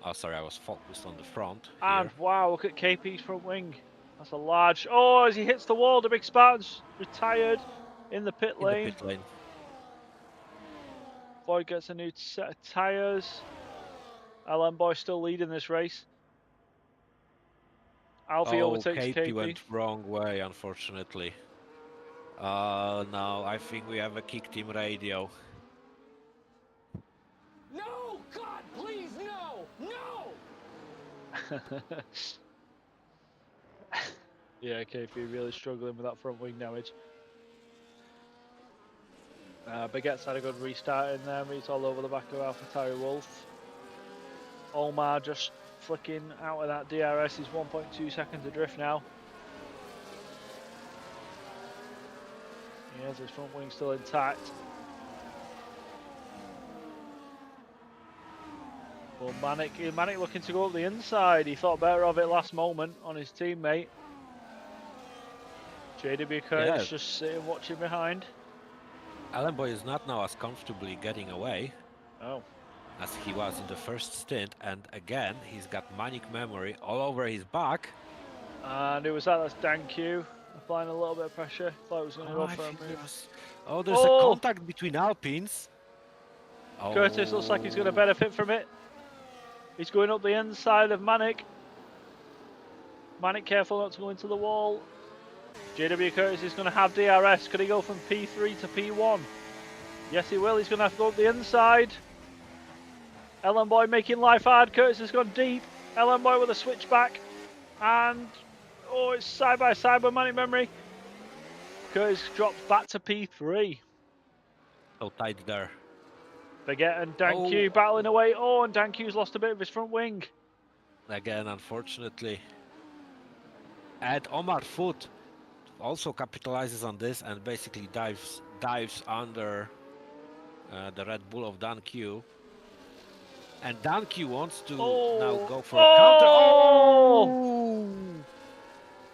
Oh, sorry, I was focused on the front. And Here. wow, look at KP's front wing. That's a large. Oh, as he hits the wall, the Big Spartan's retired in the pit lane. In the pit lane. Boy gets a new set of tyres. Ellen Boy still leading this race. Alfie overtakes KP KP. went wrong way, unfortunately. No, I think we have a kick team radio. No! God, please, no! No! Yeah, KP really struggling with that front wing damage. Baguette's had a good restart in there, he's all over the back of AlphaTauri Wolf. Omar just flicking out of that DRS, he's 1.2 seconds adrift now. He has his front wing still intact. Well, Manic looking to go up the inside, he thought better of it last moment on his teammate. JW Curtis just sitting watching behind. Ellen Boy is not now as comfortably getting away as he was in the first stint, and again he's got Manic memory all over his back. And it was that's Dan Q applying a little bit of pressure. Thought it was going to go for a move. There's a contact between Alpines. Curtis looks like he's going to benefit from it. He's going up the inside of Manic. Manic careful not to go into the wall. JW Curtis is going to have DRS. Could he go from P3 to P1? Yes, he will. He's going to have to go up the inside. Ellen Boy making life hard. Curtis has gone deep. Ellen Boy with a switchback. And, it's side by side with Manic Memory. Curtis drops back to P3. So tight there. Baguette and Dan Q battling away. Oh, and Dan Q's lost a bit of his front wing. Again, unfortunately. And Omar Foot also capitalizes on this and basically dives under the Red Bull of Dan Q. And Dan Q wants to now go for a counter.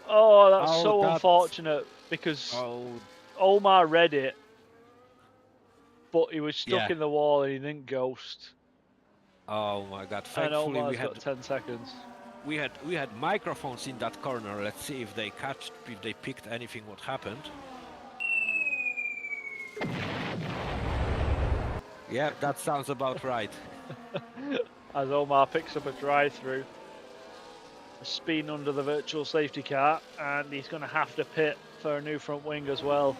Oh, that's so unfortunate because Omar read it, but he was stuck in the wall and he didn't ghost. Oh my God! Thankfully, and Omar's got 10 seconds. We had microphones in that corner. Let's see if they picked anything what happened. Yeah, that sounds about right. As Omar picks up a drive-through, speeding under the virtual safety car, and he's going to have to pit for a new front wing as well.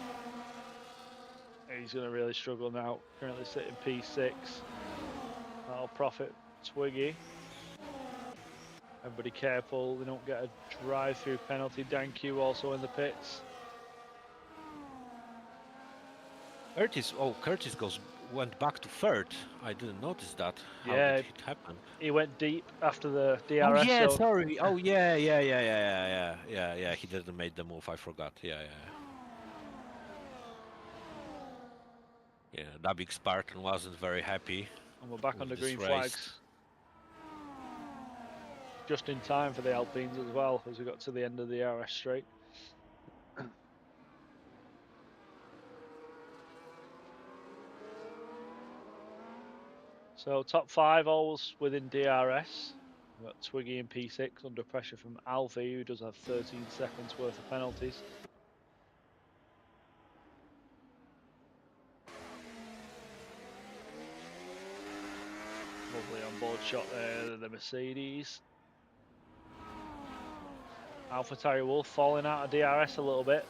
He's going to really struggle now. Currently sitting P6. That'll profit Twiggy. Everybody careful, they don't get a drive-through penalty. Dan Q also in the pits. Curtis went back to third. I didn't notice that. How did it happen? He went deep after the DRS. Oh yeah, sorry. Oh yeah. He didn't make the move. I forgot. Yeah. That big Spartan wasn't very happy. And we're back on the green flags. Just in time for the Alpines as well, as we got to the end of the RS straight. So top 5 always within DRS. We've got Twiggy in P6 under pressure from Alfie, who does have 13 seconds worth of penalties. Lovely on board shot there, the Mercedes. AlphaTauri Wolf falling out of DRS a little bit.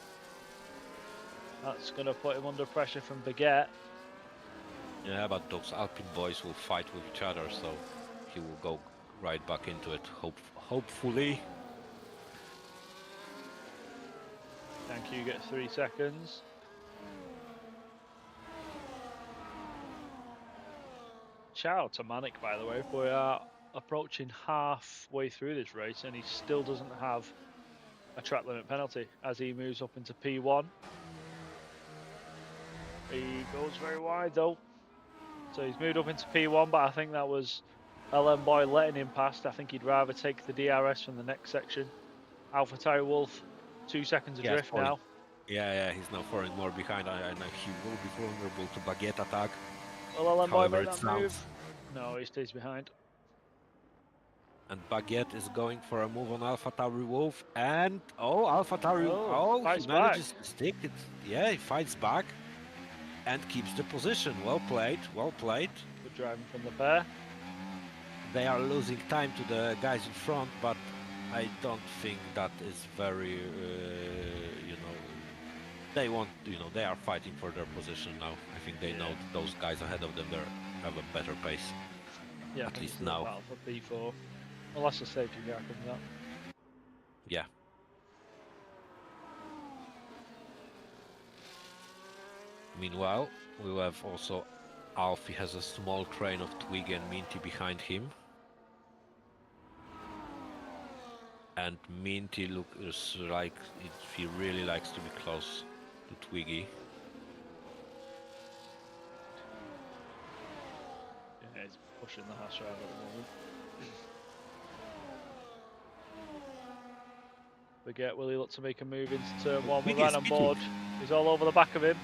That's going to put him under pressure from Baguette. Yeah, but those Alpine boys will fight with each other, so he will go right back into it, hopefully. Thank you, get 3 seconds. Shout out to Manic, by the way. We are approaching halfway through this race and he still doesn't have a track limit penalty as he moves up into P1. He goes very wide though. So he's moved up into P1, but I think that was LM Boy letting him past. I think he'd rather take the DRS from the next section. AlphaTauri Wolf, 2 seconds adrift now. Yeah, he's now falling more behind. I know he will be vulnerable to Baguette attack. Will LM Boy However, make it that move? sounds. No, he stays behind. And Baguette is going for a move on AlphaTauri Wolf, and AlphaTauri, he manages to stick it. Yeah, he fights back and keeps the position. Well played, well played. Good driving from the pair. They are losing time to the guys in front, but I don't think that is very, they want, they are fighting for their position now. I think they know those guys ahead of them have a better pace. Yeah, at least now. Battle for P4. Unless the safety car comes out. Yeah. Meanwhile, we have also Alfie has a small train of Twiggy and Minty behind him. And Minty looks like he really likes to be close to Twiggy. Yeah, he's pushing the hash around at the moment. Baguette, will he look to make a move into turn 1? We're right on board. He's all over the back of him.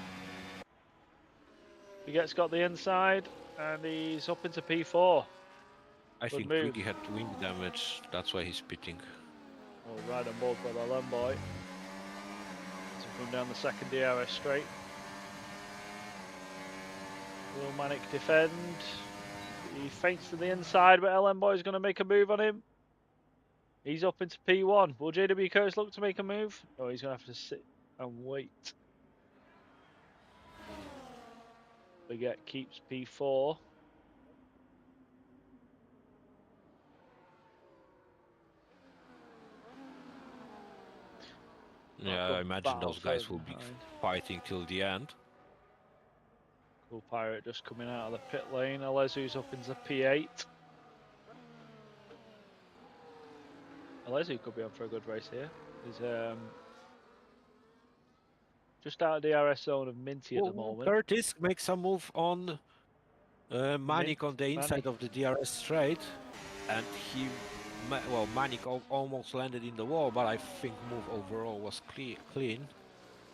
Baguette's got the inside and he's up into P4. I think Twiggy had wing damage, that's why he's pitting. Oh, right on board by the LM boy. So come down the second DRS straight. Will Manic defend? He feints to the inside, but LM boy is going to make a move on him. He's up into P1. Will JW Curtis look to make a move? Oh, he's going to have to sit and wait. Baguette keeps P4. Yeah, I imagine those guys will be fighting till the end. Cool Pirate just coming out of the pit lane. Alezu's up into P8. Alezu could be on for a good race here. He's just out of the DRS zone of Minty at the moment. Curtis makes a move on Manic on the inside of the DRS straight, and Manic almost landed in the wall, but I think move overall was clean.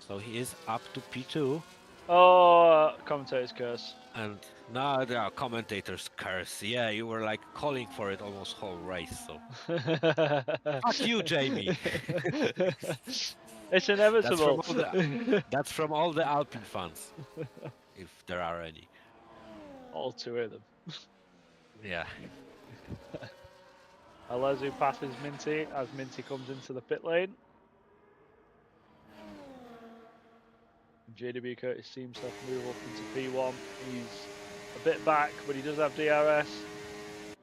So he is up to P2. Oh, commentator's curse. And now there are commentators curse. Yeah, you were like calling for it almost whole race. So fuck you, Jamie. It's inevitable. That's from all the Alpine fans, if there are any. All 2 of them. Yeah. Alezu passes Minty as Minty comes into the pit lane. JW Curtis seems to have moved up into P1. He's a bit back, but he does have DRS. I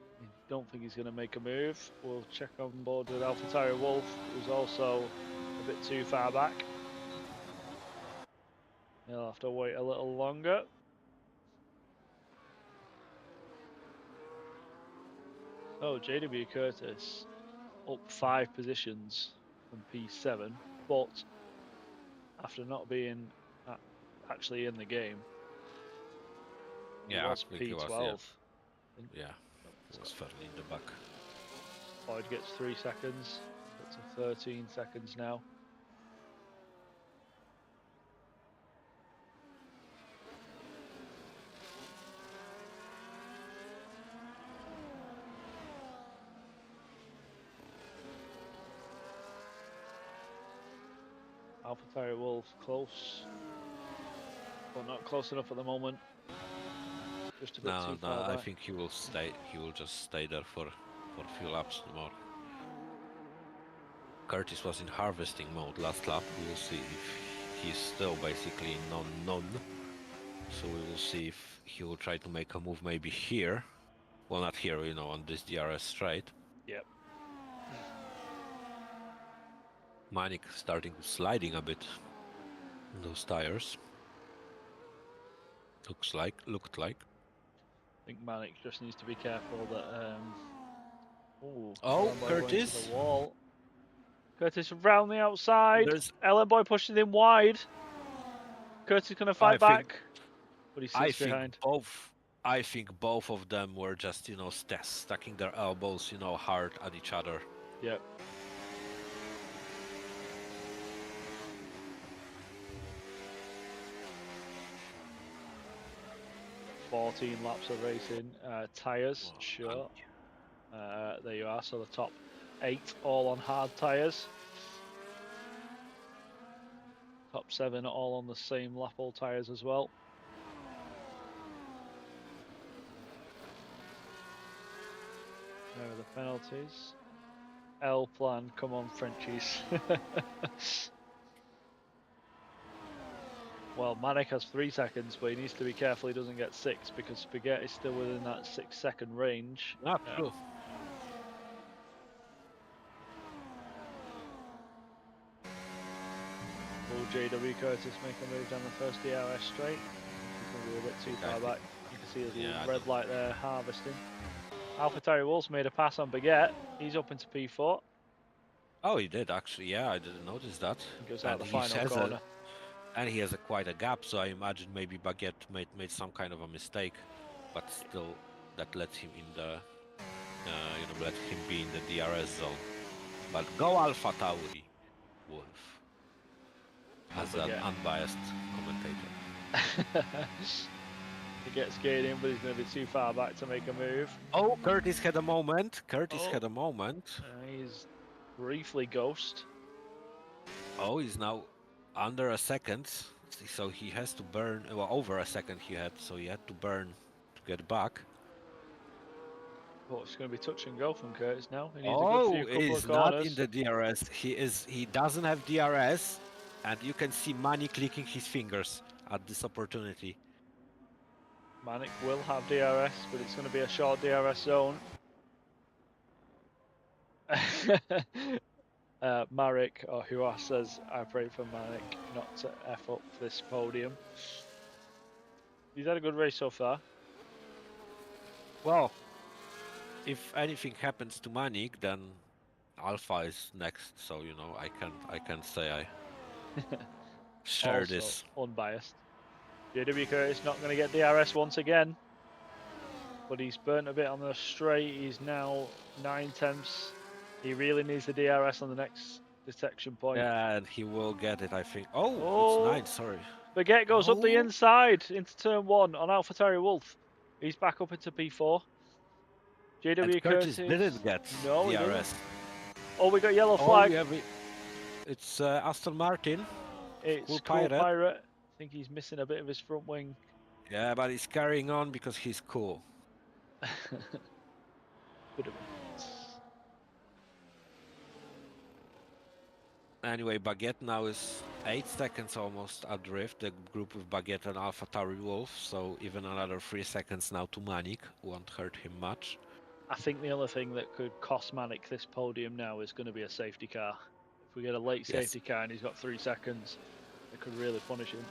don't think he's going to make a move. We'll check on board with AlphaTauri Wolf, who's also a bit too far back. He'll have to wait a little longer. Oh, JW Curtis up 5 positions from P7, but after not being actually in the game, yeah, was P12. Yeah, it was fairly in the back. Boyd gets 3 seconds, up to 13 seconds now. AlphaTauri Wolf close, but not close enough at the moment. Just a bit too far I back. think he will stay. He will just stay there for a few laps more. Curtis was in harvesting mode last lap. We will see if he's still basically none. So we will see if he will try to make a move maybe here. Well, not here, you know, on this DRS straight. Yep. Manik starting sliding a bit. Those tires. Looked like. I think Manic just needs to be careful that. Ooh, Oh, Ellen Boy going to Curtis. the wall. Curtis round the outside. There's- Ellen Boy pushes him wide. Curtis going to fight back, but he sits behind. I think both of them were just, you know, stacking their elbows, you know, hard at each other. Yep. $14 laps of racing. Tyres, Oh, sure. There you are. So the top 8 all on hard tyres. Top 7 all on the same lap all tyres as well. There are the penalties. L plan, come on Frenchies. Well, Manik has 3 seconds, but he needs to be careful he doesn't get 6 because Spaghetti's still within that 6-second range. True. Will JW Curtis make a move down the first DRS straight? He's going to be a bit too far back. You can see there's a little red light there harvesting. AlphaTauri Wolf's made a pass on Baguette. He's up into P4. Oh, he did actually. Yeah, I didn't notice that. He goes out the final corner. And he has quite a gap, so I imagine maybe Baguette made some kind of a mistake, but still that let him in the, let him be in the DRS zone. But go AlphaTauri, Wolf, as an unbiased commentator. He gets getting in, but he's going to be too far back to make a move. Oh, Curtis had a moment. He's briefly ghost. Oh, he's now under a second, so he has to burn. Well, over a second he had, so he had to burn to get back. Oh, it's going to be touch and go from Curtis now. He needs Oh, a good few he's couple of not in the DRS. He doesn't have DRS, and you can see Manny clicking his fingers at this opportunity. Manik will have DRS, but it's going to be a short DRS zone. Marek, or Huas says, I pray for Manik not to F up this podium. He's had a good race so far. Well, if anything happens to Manik, then Alpha is next, so you know I can say I share Also this. Unbiased. JW Curtis not going to get DRS once again, but he's burnt a bit on the straight. He's now 9/10. He really needs the DRS on the next detection point. Yeah, and he will get it, I think. Oh, it's 9, sorry. Baguette goes up the inside into turn 1 on AlphaTauri Wolf. He's back up into P4. JW And Curtis didn't get DRS. Oh, we got yellow flag. It's Aston Martin. It's Cool Cool Pirate. Pirate. I think he's missing a bit of his front wing. Yeah, but he's carrying on because he's cool. Could have been. Anyway, Baguette now is 8 seconds almost adrift, the group with Baguette and AlphaTauri Wolf, so even another 3 seconds now to Manik won't hurt him much. I think the other thing that could cost Manik this podium now is going to be a safety car. If we get a late safety car and he's got 3 seconds, it could really punish him.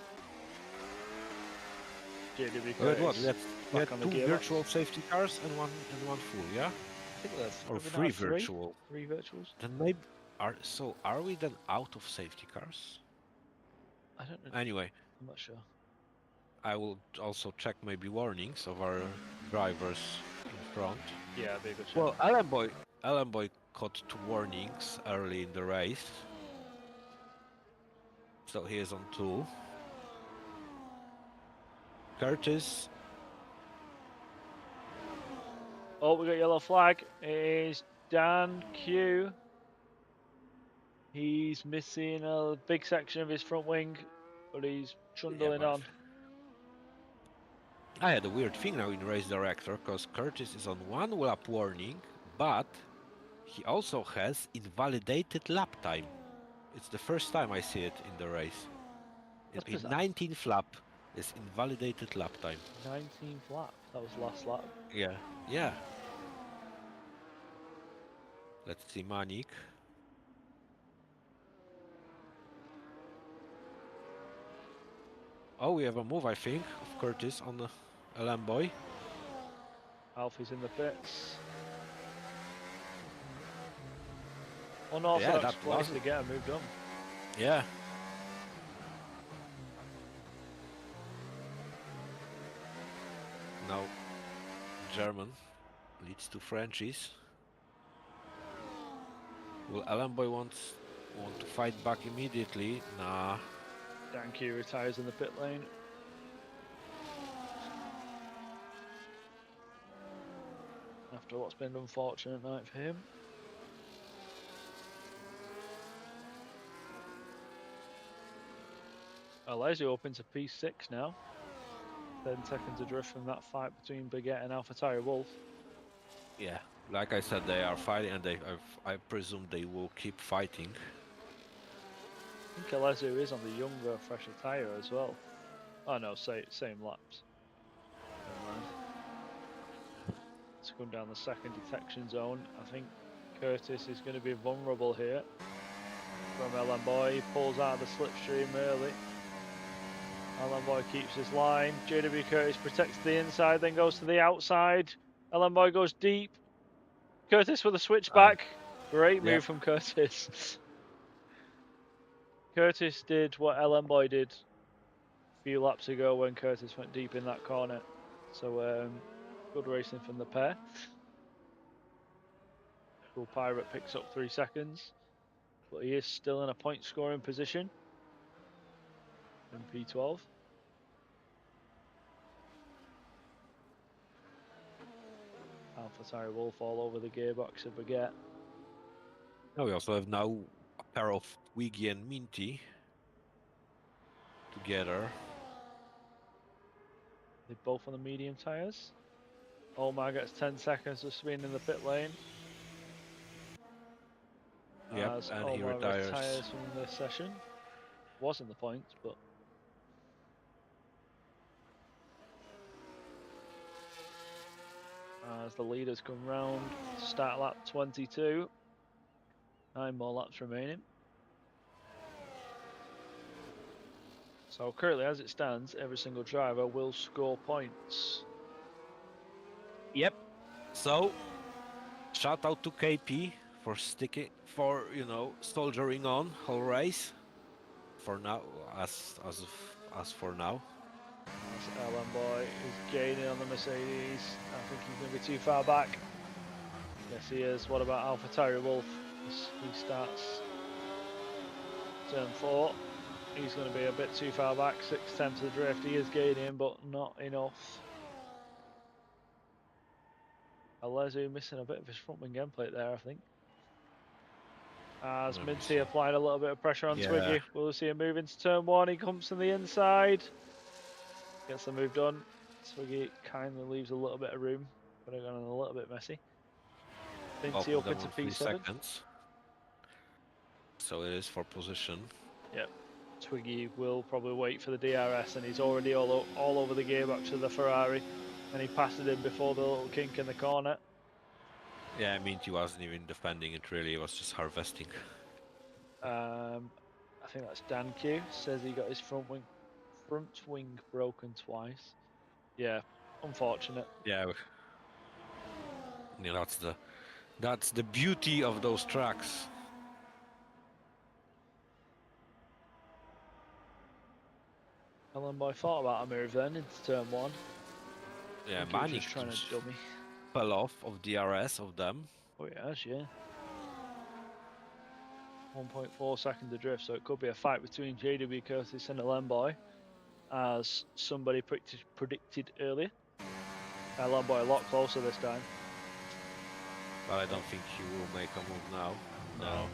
JW Curtis, we had 2 virtual safety cars and one full, yeah? I think that's or 3 virtual. 3 virtuals. Then maybe are we then out of safety cars? I don't know. Anyway, I'm not sure. I will also check maybe warnings of our drivers in front. Yeah, that'd be a good check. Well, Alan Boy caught 2 warnings early in the race, so he is on 2. Curtis. Oh, we got yellow flag. It is Dan Q. He's missing a big section of his front wing, but he's trundling on. I had a weird thing now in Race Director, because Curtis is on 1 lap warning, but he also has invalidated lap time. It's the first time I see it in the race. That's In bizarre. 19th lap, is invalidated lap time. 19th lap. That was last lap. Yeah, yeah. Let's see Manik. Oh, we have a move, I think, of Curtis on the LM boy. Alfie's in the pits. Yeah, Unorthodox that place was to get him moved on. Yeah. Now, German leads to Frenchies. Will Alan Boy want to fight back immediately? Nah. Danke retires in the pit lane. After what's been an unfortunate night for him. Alesio up into P6 now. 10 seconds adrift from that fight between Baguette and AlphaTauri Wolf. Yeah, like I said, they are fighting, and I presume they will keep fighting. I think Alesio is on the younger, fresher tyre as well. Oh no, same laps. Never mind. Let's come down the second detection zone. I think Curtis is going to be vulnerable here. From Ellen Boy, he pulls out of the slipstream early. Ellen Boy keeps his line. JW Curtis protects the inside, then goes to the outside. Ellen Boy goes deep. Curtis with a switchback. Great move from Curtis. Curtis did what Ellen Boy did a few laps ago when Curtis went deep in that corner. So good racing from the pair. Cool Pirate picks up 3 seconds, but he is still in a point scoring position in P12. AlphaTauri Wolf all over the gearbox of Baguette. Now we also have now a pair of Twiggy and Minty together. They're both on the medium tyres. Omar gets 10 seconds of spin in the pit lane. Yep, As and Omar he retires. retires from this session. Wasn't the points, but as the leaders come round, start lap 22. 9 more laps remaining. So currently, as it stands, every single driver will score points. Yep. So, shout out to KP for soldiering on whole race. For now, as for now. As Ellen Boy is gaining on the Mercedes. I think he's going to be too far back. Yes, he is. What about AlphaTauri Wolf? He starts turn 4. He's going to be a bit too far back. 6/10 of the drift. He is gaining, but not enough. Alesio missing a bit of his front wing end plate there, I think. As Minty applied a little bit of pressure on Twiggy. We'll see him move into turn 1. He comes from the inside. Gets the move done. Twiggy kindly leaves a little bit of room, but it got a little bit messy. Minty up into P7. Seconds. So it is for position. Yep. Twiggy will probably wait for the DRS, and he's already all over the gearbox of the Ferrari, and he passed it in before the little kink in the corner. Yeah, I mean, he wasn't even defending it really, he was just harvesting. I think that's Dan Q. Says he got his front wing broken twice. Yeah, unfortunate. Yeah, that's the beauty of those tracks. Ellen Boy thought about a move then into turn 1. Yeah, Manik just trying to dummy. Fell off of DRS of them. Oh yes, yeah. 1.4 seconds adrift, so it could be a fight between JW Curtis and Ellen Boy, as somebody predicted earlier. Ellen Boy a lot closer this time. But I don't think he will make a move now. No.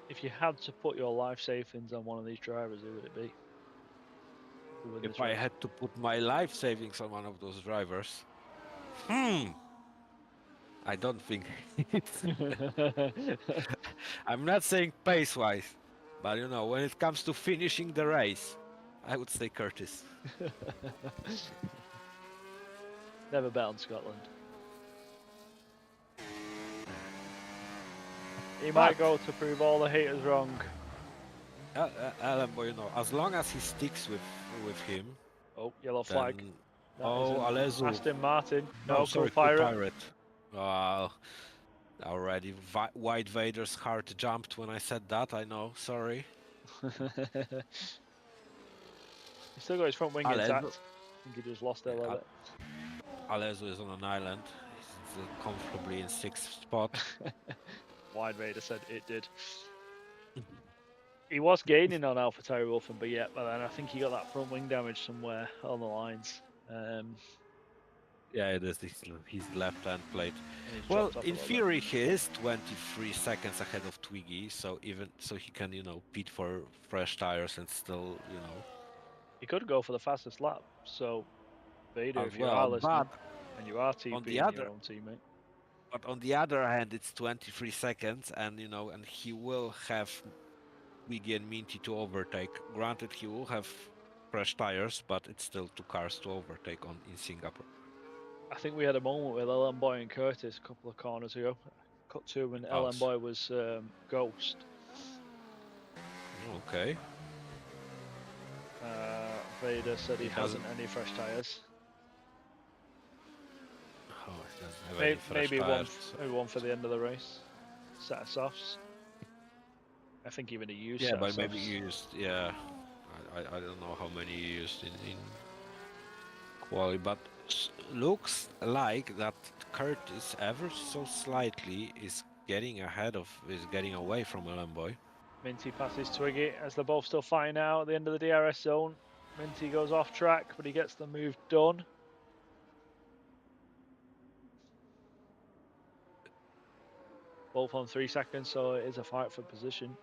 If you had to put your life savings on one of these drivers, who would it be? to win If this I race. had to put my life savings on one of those drivers, I don't think it's. I'm not saying pace-wise, but you know, when it comes to finishing the race, I would say Curtis. Never bet on Scotland. He might go to prove all the haters wrong. Alan, but you know, as long as he sticks with him. Oh, yellow flag. Then, That oh, isn't Alezu. Aston Martin. No, No, sorry, Cool Pirate. Pirate. Already White Vader's heart jumped when I said that. I know. Sorry. He's still got his front wing Alezu. intact. I think he just lost it a little bit. Alezu is on an island. He's comfortably in 6th spot. Wide Vader said it did. He was gaining on AlphaTauri Wolfen, but then I think he got that front wing damage somewhere on the lines. Yeah, it is his left-hand plate. And he's Well, dropped off a in little theory, he is 23 seconds ahead of Twiggy, so he can, you know, pit for fresh tires and still, you know. He could go for the fastest lap. So, Vader, As if you well, are listening, but and you are TPing your own teammate. But on the other hand, it's 23 seconds, and you know, and he will have Twiggy and Minty to overtake. Granted, he will have fresh tires, but it's still 2 cars to overtake in Singapore. I think we had a moment with LM Boy and Curtis a couple of corners ago. Cut to when LM Boy was Ghost. Okay. Vader said he hasn't any fresh tires. Oh, he doesn't have any fresh tires. Maybe one for the end of the race. Set of softs. I think even a used set but of maybe softs. used. Yeah, I don't know how many he used in quali, but looks like that Curtis ever so slightly is getting away from LM Boy. Minty passes Twiggy as they're both still fighting out at the end of the DRS zone. Minty goes off track, but he gets the move done. Both on 3 seconds, so it is a fight for position.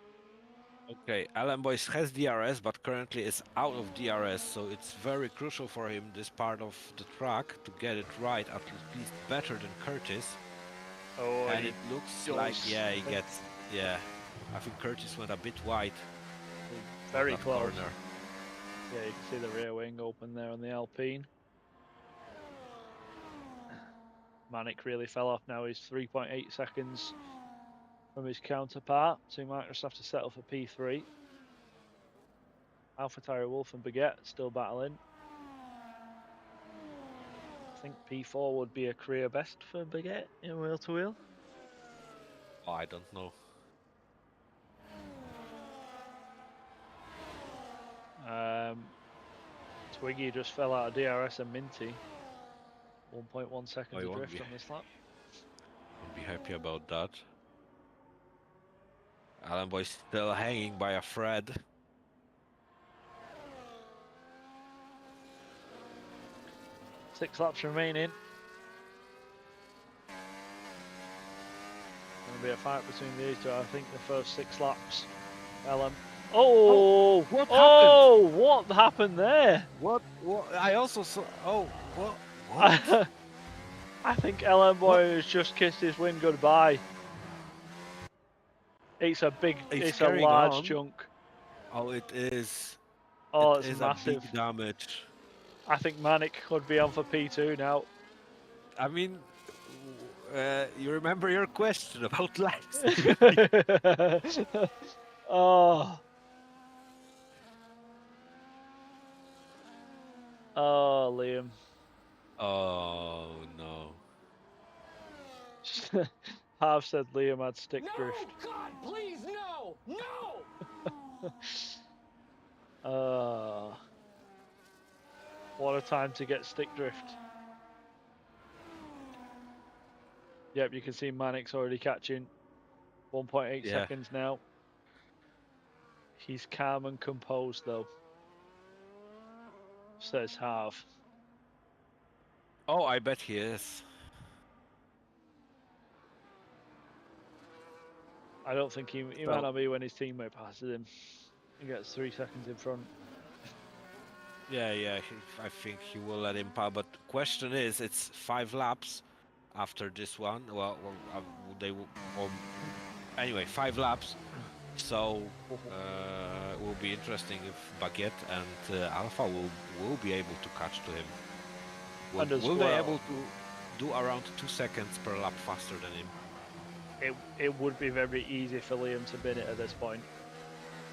Okay, LM Boy has DRS, but currently is out of DRS, so it's very crucial for him, this part of the track, to get it right, at least better than Curtis. Oh, and it looks like, he gets, I think Curtis went a bit wide. Very close. Corner. Yeah, you can see the rear wing open there on the Alpine. Manic really fell off now. He's 3.8 seconds from his counterpart, so he might just have to settle for P3. AlphaTauri Wolf and Baguette still battling. I think P4 would be a career best for Baguette in wheel to wheel. Oh, I don't know. Twiggy just fell out of DRS and Minty. 1.1 seconds adrift on this lap. Won't be happy about that. LM Boy still hanging by a thread. Six laps remaining. Going to be a fight between these two. I think the first 6 laps. LM. Oh! What happened? What happened there? What? I also saw. Oh, what? I think LM Boy has just kissed his win goodbye. It's a large chunk. Oh, it is. Oh, it is massive. A big damage. I think Manic could be on for P2 now. I mean, you remember your question about laps? Oh, Liam. Oh no. Half said Liam had stick drift. No, God, please, no! No! What a time to get stick drift. Yep, you can see Manic's already catching. 1.8 seconds now. He's calm and composed though. Says Harv. Oh, I bet he is. I don't think he might not be when his teammate passes him. He gets 3 seconds in front. Yeah, yeah. I think he will let him pass. But question is, it's 5 laps after this one. Well they will. Anyway, 5 laps. So it will be interesting if Baguette and Alpha will be able to catch to him. And as Will they well, able to do around 2 seconds per lap faster than him? it would be very easy for Liam to bin it at this point.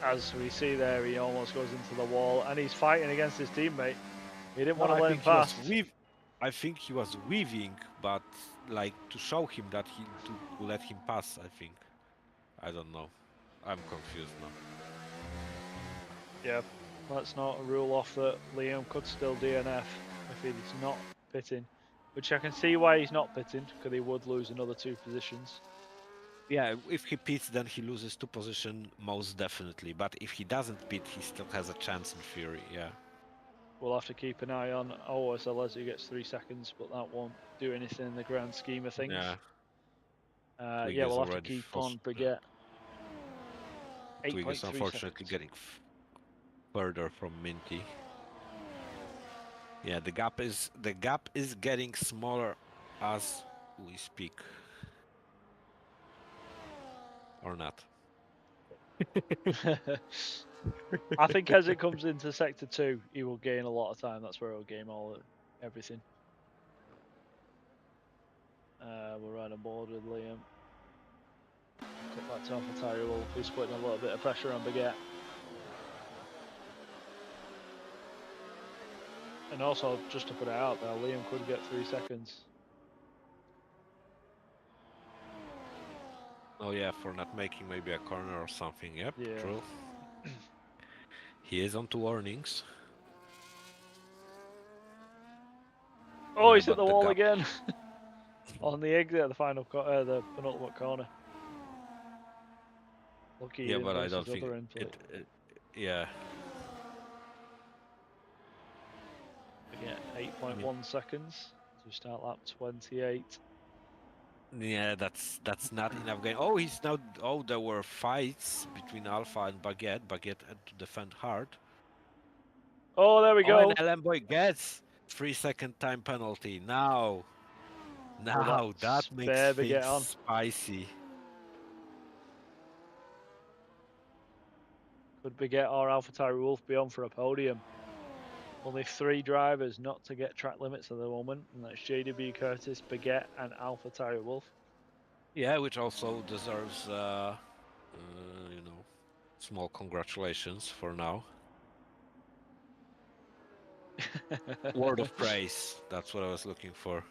As we see there, he almost goes into the wall, and he's fighting against his teammate. He didn't want to let him pass. I think he was weaving, but like to show him that to let him pass. I think. I don't know. I'm confused now. Yeah, let's not rule off that Liam could still DNF if he's not pitting, which I can see why he's not pitting, because he would lose another 2 positions. Yeah, if he pits, then he loses 2 positions most definitely. But if he doesn't pit, he still has a chance in theory. Yeah. We'll have to keep an eye on. Oh, so Leslie gets 3 seconds, but that won't do anything in the grand scheme of things. Yeah. Yeah, we'll have to keep on Baguette. Twig is 8.3 unfortunately seconds. getting further from Minty. Yeah, the gap is getting smaller as we speak. Or not. I think as it comes into sector 2, he will gain a lot of time. That's where he'll gain everything. We're right on board with Liam. Cut back to AlphaTauri Wolf, who's putting a little bit of pressure on Baguette. And also, just to put it out there, Liam could get 3 seconds. Oh yeah, for not making maybe a corner or something. Yep, Yeah. true. He is on 2 warnings. Oh, he's hit the wall again. On the exit at the the penultimate corner. Lucky yeah, but I don't think yeah. Again, 8.1 seconds to start lap 28. Yeah, that's not enough gain. Oh, he's now. Oh, there were fights between Alpha and Baguette. Baguette had to defend hard. Oh, there we go. And LM Boy gets 3-second time penalty. Now that makes things spicy. Could Baguette or AlphaTauri Wolf be on for a podium? Only 3 drivers not to get track limits at the moment, and that's JW Curtis, Baguette, and AlphaTauri Wolf. Yeah, which also deserves, small congratulations for now. Word of praise. That's what I was looking for.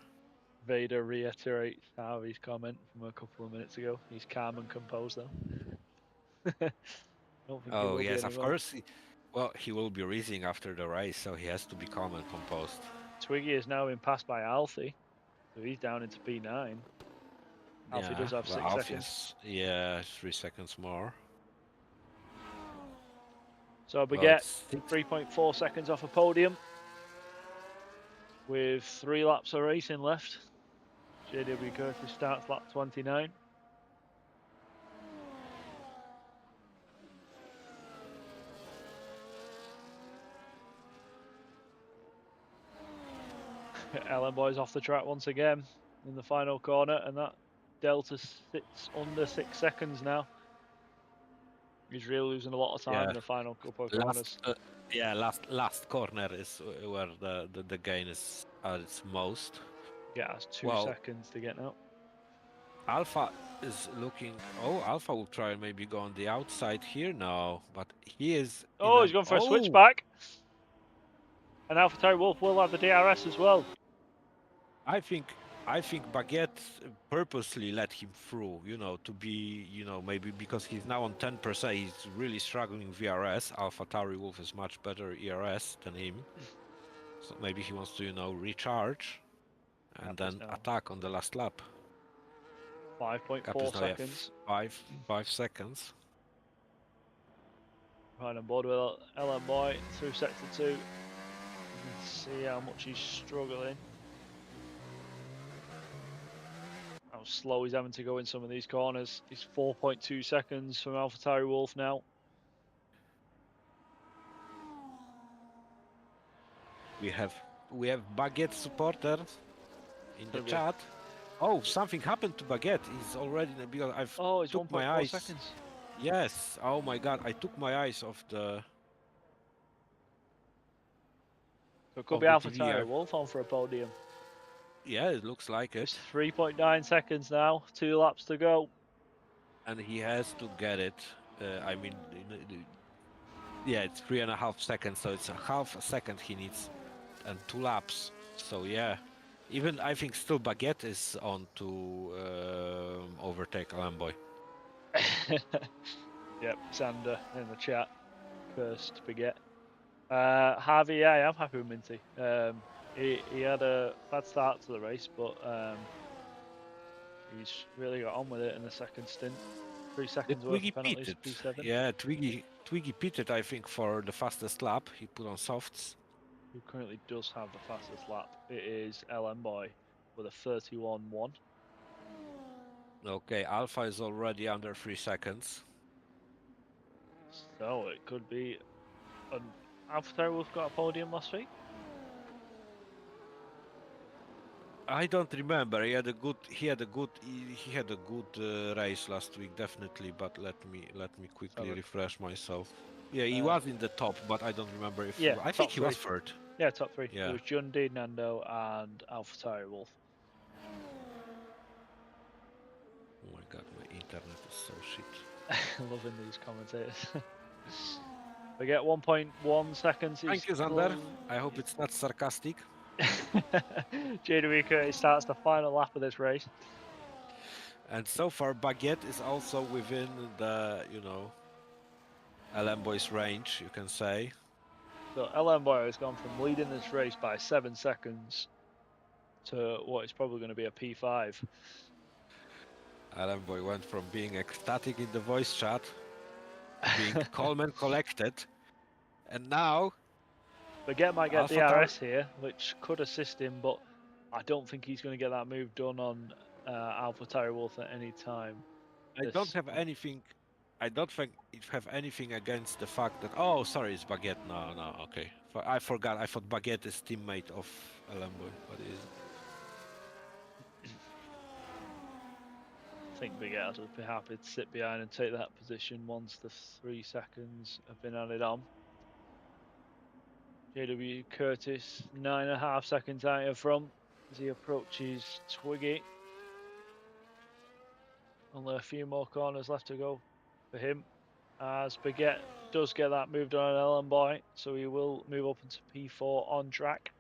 Vader reiterates Harvey's comment from a couple of minutes ago. He's calm and composed though. Oh yes, of course. Well, he will be racing after the race, so he has to be calm and composed. Twiggy is now been passed by Alfie, so he's down into P9. Alfie does have 6 seconds. Yeah, 3 seconds more. So Baguette, 3.4 seconds off a podium with 3 laps of racing left. JW Curtis starts lap 29. Ellen Boy's off the track once again in the final corner, and that delta sits under 6 seconds now. He's really losing a lot of time in the final couple of corners. Last corner is where the gain is at its most. Yeah, it's 2 seconds to get out. Alpha is looking. Oh, Alpha will try and maybe go on the outside here now, but he is. Oh, he's gone for a switchback. And AlphaTauri Wolf will have the DRS as well. I think Baguette purposely let him through, to be, maybe because he's now on 10%, he's really struggling VRS. AlphaTauri Wolf is much better ERS than him. So maybe he wants to, recharge and then attack on the last lap. 5.4 seconds. 5 seconds. Right on board with Ellen Boy through sector 2. You can see how much he's struggling. How slow he's having to go in some of these corners. He's 4.2 seconds from AlphaTauri Wolf now. we have Baguette supporter in the Could be. chat. Oh, something happened to Baguette. He's already because I've Oh, it's took my 1.4 eyes. seconds. Yes. Oh my God, I took my eyes off the. So it could Of be the Alpha TV, Tyre Wolf on for a podium. Yeah, it looks like It's it. 3.9 seconds now. 2 laps to go. And he has to get it. I mean, yeah, it's 3.5 seconds, so it's a half a second he needs, and 2 laps. So yeah, even I think still Baguette is on to overtake Alamboy. Yep, Sander in the chat. Cursed Baguette. Harvey, yeah, I am happy with Minty. He had a bad start to the race, but he's really got on with it in the second stint. 3 seconds worth Twiggy of penalties, pitted. P7. Yeah, Twiggy pitted, I think, for the fastest lap. He put on softs. Who currently does have the fastest lap? It is LM Boy with a 31.1. Okay, Alpha is already under 3 seconds. So it could be an Alpha Wolf got a podium last week. I don't remember. He had a good race last week, definitely. But let me quickly refresh myself. Yeah, he was in the top, but I don't remember if. Yeah, I think he was third. Yeah, top 3. Yeah. It was Jundi, Nando, and Alpha Wolf. Oh my God, my internet is so shit. Loving these commentators. We get 1.1 seconds. Thank you, Xander. I hope it's not sarcastic. JW Curtis starts the final lap of this race. And so far, Baguette is also within the, LM Boys range, you can say. So LM Boy has gone from leading this race by 7 seconds to what is probably going to be a P5. LM Boy went from being ecstatic in the voice chat, being calm and collected, and now Baguette might get Alpha DRS here, which could assist him, but I don't think he's going to get that move done on Alpha Tyre Wolf at any time. I don't have anything. I don't think it have anything against the fact that. Oh, sorry, it's Baguette. No, okay. I forgot. I thought Baguette is teammate of Alamboy, but it isn't. I think Baguette would be happy to sit behind and take that position once the 3 seconds have been added on. JW Curtis, 9.5 seconds out of front as he approaches Twiggy. Only a few more corners left to go for him. As Baguette does get that moved on an Ellen Boy, so he will move up into P4 on track.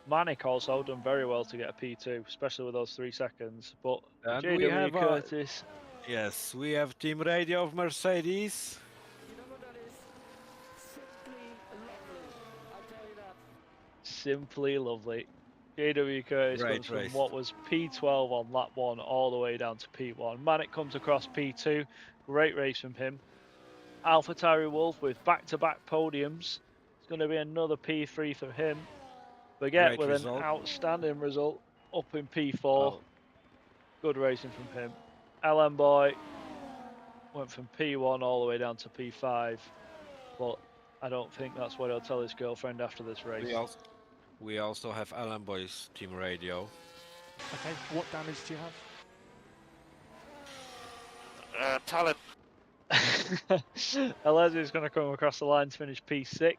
Manic also done very well to get a P2, especially with those 3 seconds. But And JW we have Curtis. Yes, we have team radio of Mercedes. You know what that is? Simply lovely. I tell you that. Simply lovely. JW Curtis Great comes from race. what was P12 on lap 1 all the way down to P1. Manic comes across P2. Great race from him. Alpha Tyre Wolf with back-to-back podiums. It's going to be another P3 for him. Baguette Great with result. an outstanding result up in P4. Oh. Good racing from him. LM Boy went from P1 all the way down to P5. But I don't think that's what he'll tell his girlfriend after this race. We also have LM Boys team radio. Okay, what damage do you have? Talent. Alesi going to come across the line to finish P6.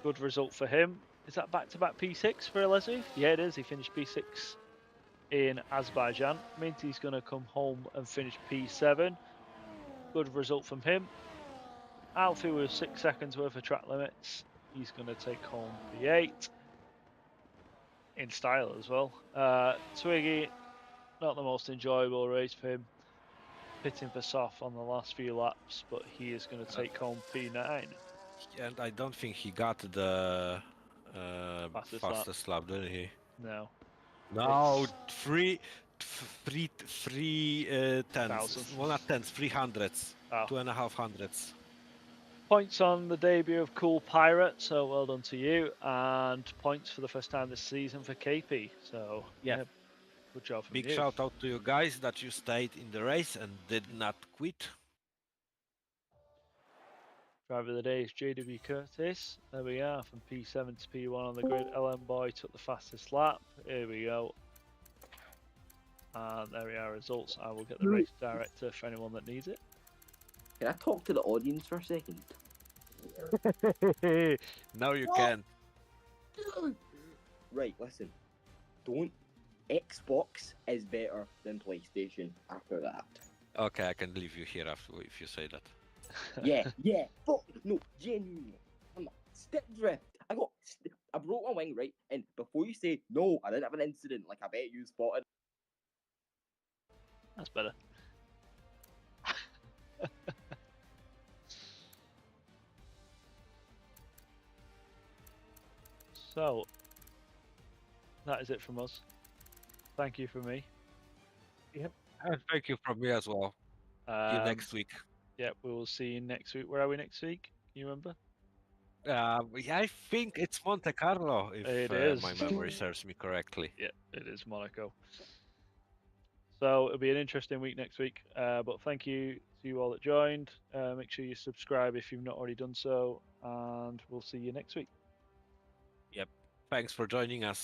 Good result for him. Is that back-to-back P6 for Alesi? Yeah, it is. He finished P6 in Azerbaijan. Minty's going to come home and finish P7. Good result from him. Alfie with 6 seconds worth of track limits. He's going to take home P8. In style as well. Twiggy, not the most enjoyable race for him. Pitting for soft on the last few laps, but he is going to take home P9. And I don't think he got the fastest lap, did he? No. No, three tenths. Thousands. Well, not tenths, 300s. Oh. 2.5 hundredths. Points on the debut of Cool Pirate, so well done to you. And points for the first time this season for KP. So, yeah, good job from you. Big shout out to you guys that you stayed in the race and did not quit. Driver of the day is JW Curtis. There we are, from P7 to P1 on the grid. LM Boy took the fastest lap. Here we go. And there we are, results. I will get the race director for anyone that needs it. Can I talk to the audience for a second? Now you can. Right, listen. Don't. Xbox is better than PlayStation after that. Okay, I can leave you here after if you say that. Yeah. Fuck. No, genuinely. I'm not. Stick drift. I broke my wing, right? And before you say, no, I didn't have an incident, like I bet you spotted. That's better. So, that is it from us. Thank you from me. Yep. And thank you from me as well. See you next week. Yep, we will see you next week. Where are we next week? Can you remember? Yeah, I think it's Monte Carlo, if It is. my memory serves me correctly. Yeah, it is Monaco. So it'll be an interesting week next week. But thank you to you all that joined. Make sure you subscribe if you've not already done so, and we'll see you next week. Yep. Thanks for joining us.